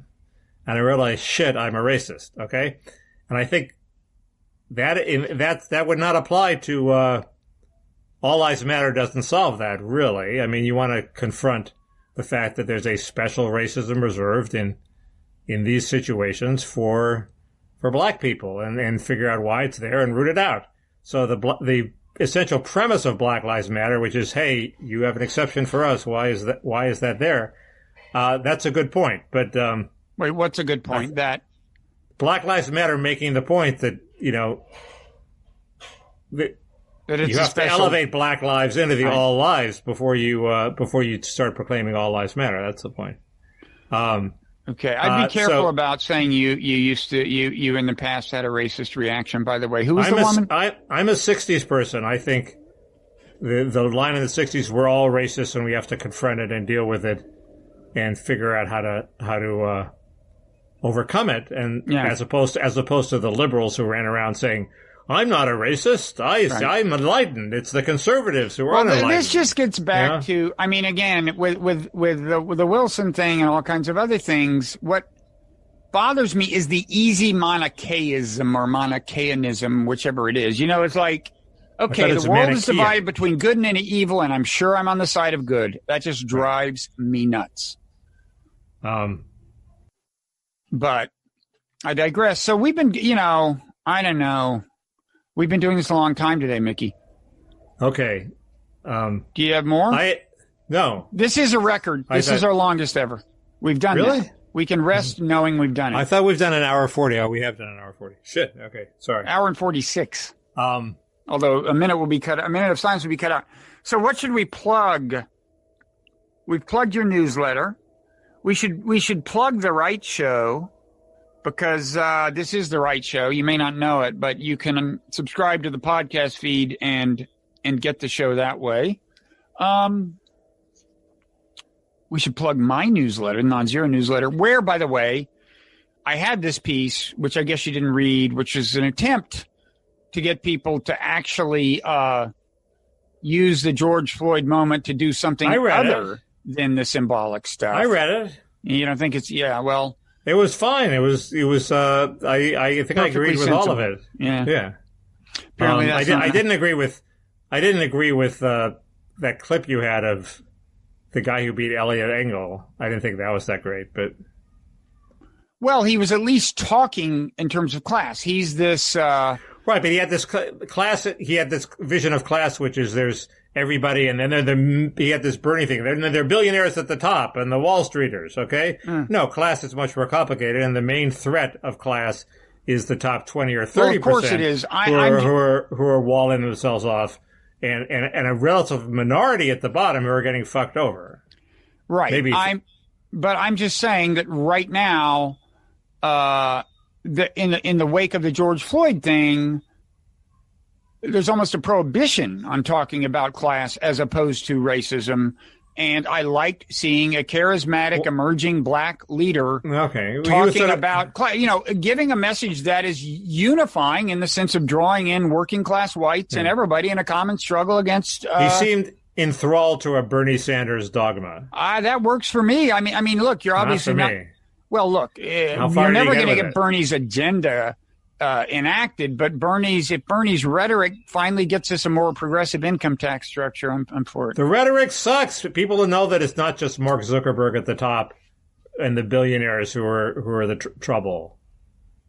And I realized, shit, I'm a racist. Okay. And I think that would not apply to, all lives matter doesn't solve that, really. I mean, you want to confront the fact that there's a special racism reserved in these situations for black people and figure out why it's there and root it out. So the essential premise of Black Lives Matter, which is, hey, you have an exception for us. Why is that there? That's a good point. But wait, what's a good point? That Black Lives Matter making the point that you have to elevate black lives into the all lives before you start proclaiming all lives matter. That's the point. Okay, I'd be careful about saying you in the past had a racist reaction. By the way, who was the woman? I'm a '60s person. I think the line in the '60s, we're all racist and we have to confront it and deal with it and figure out how to overcome it. And as opposed to the liberals who ran around saying, I'm not a racist. I'm enlightened. It's the conservatives who are unenlightened. This just gets back to, I mean, again, with the Wilson thing and all kinds of other things, what bothers me is the easy Manichaeism or Manichaeanism, whichever it is. It's like, okay, the world is divided between good and evil, and I'm sure I'm on the side of good. That just drives me nuts. But I digress. So we've been, I don't know. We've been doing this a long time today, Mickey. Okay. Do you have more? No. This is a record. This is our longest ever. We've done really? that. We can rest knowing we've done it. I thought we've done an hour 40. Oh, we have done an hour 40. Shit. Okay. Sorry. Hour and 46. Although a minute of silence will be cut out. So what should we plug? We've plugged your newsletter. We should plug the Wright Show, because this is the Wright Show. You may not know it, but you can subscribe to the podcast feed and get the show that way. We should plug my newsletter, Nonzero newsletter, where, by the way, I had this piece, which I guess you didn't read, which is an attempt to get people to actually use the George Floyd moment to do something other than the symbolic stuff. I read it. You don't think it's, well. It was fine. It was. I think I agreed with all of it. Yeah. Apparently, I didn't agree with that clip you had of the guy who beat Elliot Engel. I didn't think that was that great, but. Well, he was at least talking in terms of class. He's this. Right, but he had this class. He had this vision of class, which is there's everybody, and then he had this Bernie thing. Then there are billionaires at the top and the Wall Streeters. Okay, No, class is much more complicated, and the main threat of class is the top 20 or 30%. Well, of course it is. Who are walling themselves off, and a relative minority at the bottom who are getting fucked over. Right. Maybe. But I'm just saying that right now. In the wake of the George Floyd thing, there's almost a prohibition on talking about class as opposed to racism. And I liked seeing a charismatic, emerging black leader talking about class, giving a message that is unifying in the sense of drawing in working class whites and everybody in a common struggle against. He seemed enthralled to a Bernie Sanders dogma. That works for me. I mean, look, you're obviously not. Well, look, you're never going to get Bernie's agenda enacted, but if Bernie's rhetoric finally gets us a more progressive income tax structure, I'm for it. The rhetoric sucks. People know that it's not just Mark Zuckerberg at the top and the billionaires who are the trouble.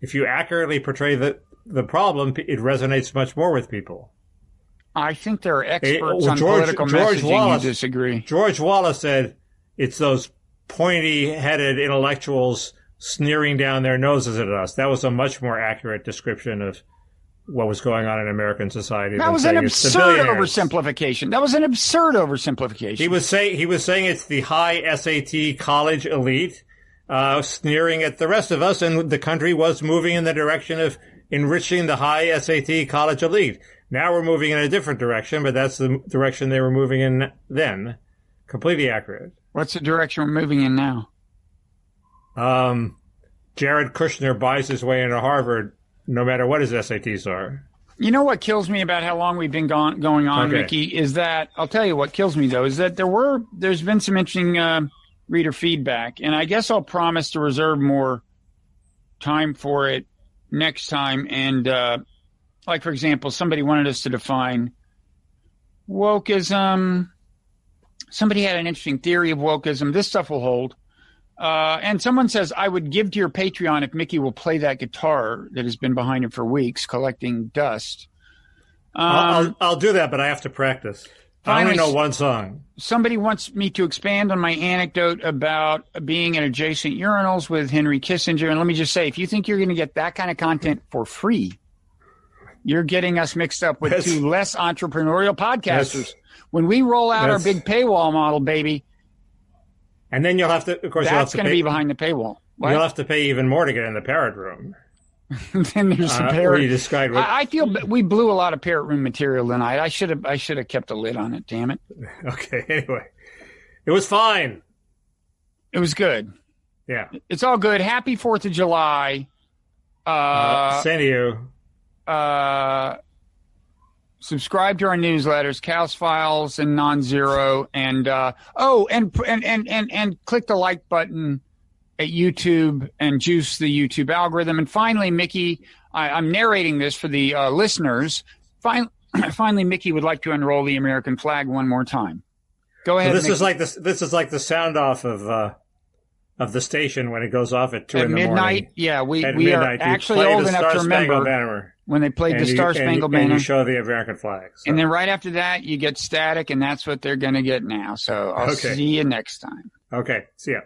If you accurately portray the problem, it resonates much more with people. I think there are experts on political messaging who disagree. George Wallace said it's those pointy-headed intellectuals sneering down their noses at us. That was a much more accurate description of what was going on in American society. That was an absurd oversimplification. He was saying it's the high SAT college elite sneering at the rest of us, and the country was moving in the direction of enriching the high SAT college elite. Now we're moving in a different direction, but that's the direction they were moving in then. Completely accurate. What's the direction we're moving in now? Jared Kushner buys his way into Harvard no matter what his SATs are. You know what kills me about how long we've been going on, Mickey, is that, I'll tell you what kills me, though, is that there's been some interesting reader feedback, and I guess I'll promise to reserve more time for it next time. And, like, for example, somebody wanted us to define wokeism. Somebody had an interesting theory of wokeism. This stuff will hold. And someone says, I would give to your Patreon if Mickey will play that guitar that has been behind him for weeks, collecting dust. I'll do that, but I have to practice. Finally, I only know one song. Somebody wants me to expand on my anecdote about being in adjacent urinals with Henry Kissinger. And let me just say, if you think you're going to get that kind of content for free, you're getting us mixed up with two less entrepreneurial podcasters. When we roll out our big paywall model, baby. And then you'll have to, of course, that's going to be behind the paywall. What? You'll have to pay even more to get in the parrot room. Then there's the parrot. You described I feel we blew a lot of parrot room material tonight. I should have kept a lid on it. Damn it. Okay. Anyway, it was fine. It was good. Yeah. It's all good. Happy 4th of July. Same to you. Subscribe to our newsletters, Kausfiles and Nonzero, and and click the like button at YouTube and juice the YouTube algorithm. And finally, Mickey, I'm narrating this for the listeners. Finally, Mickey would like to unroll the American flag one more time. Go ahead. So this is like the sound off of the station when it goes off at 2 in the morning. Midnight. Yeah, we are actually old enough to remember when they played the Star Spangled Banner. And you show the American flag. So. And then right after that, you get static, and that's what they're going to get now. So I'll see you next time. Okay. See ya.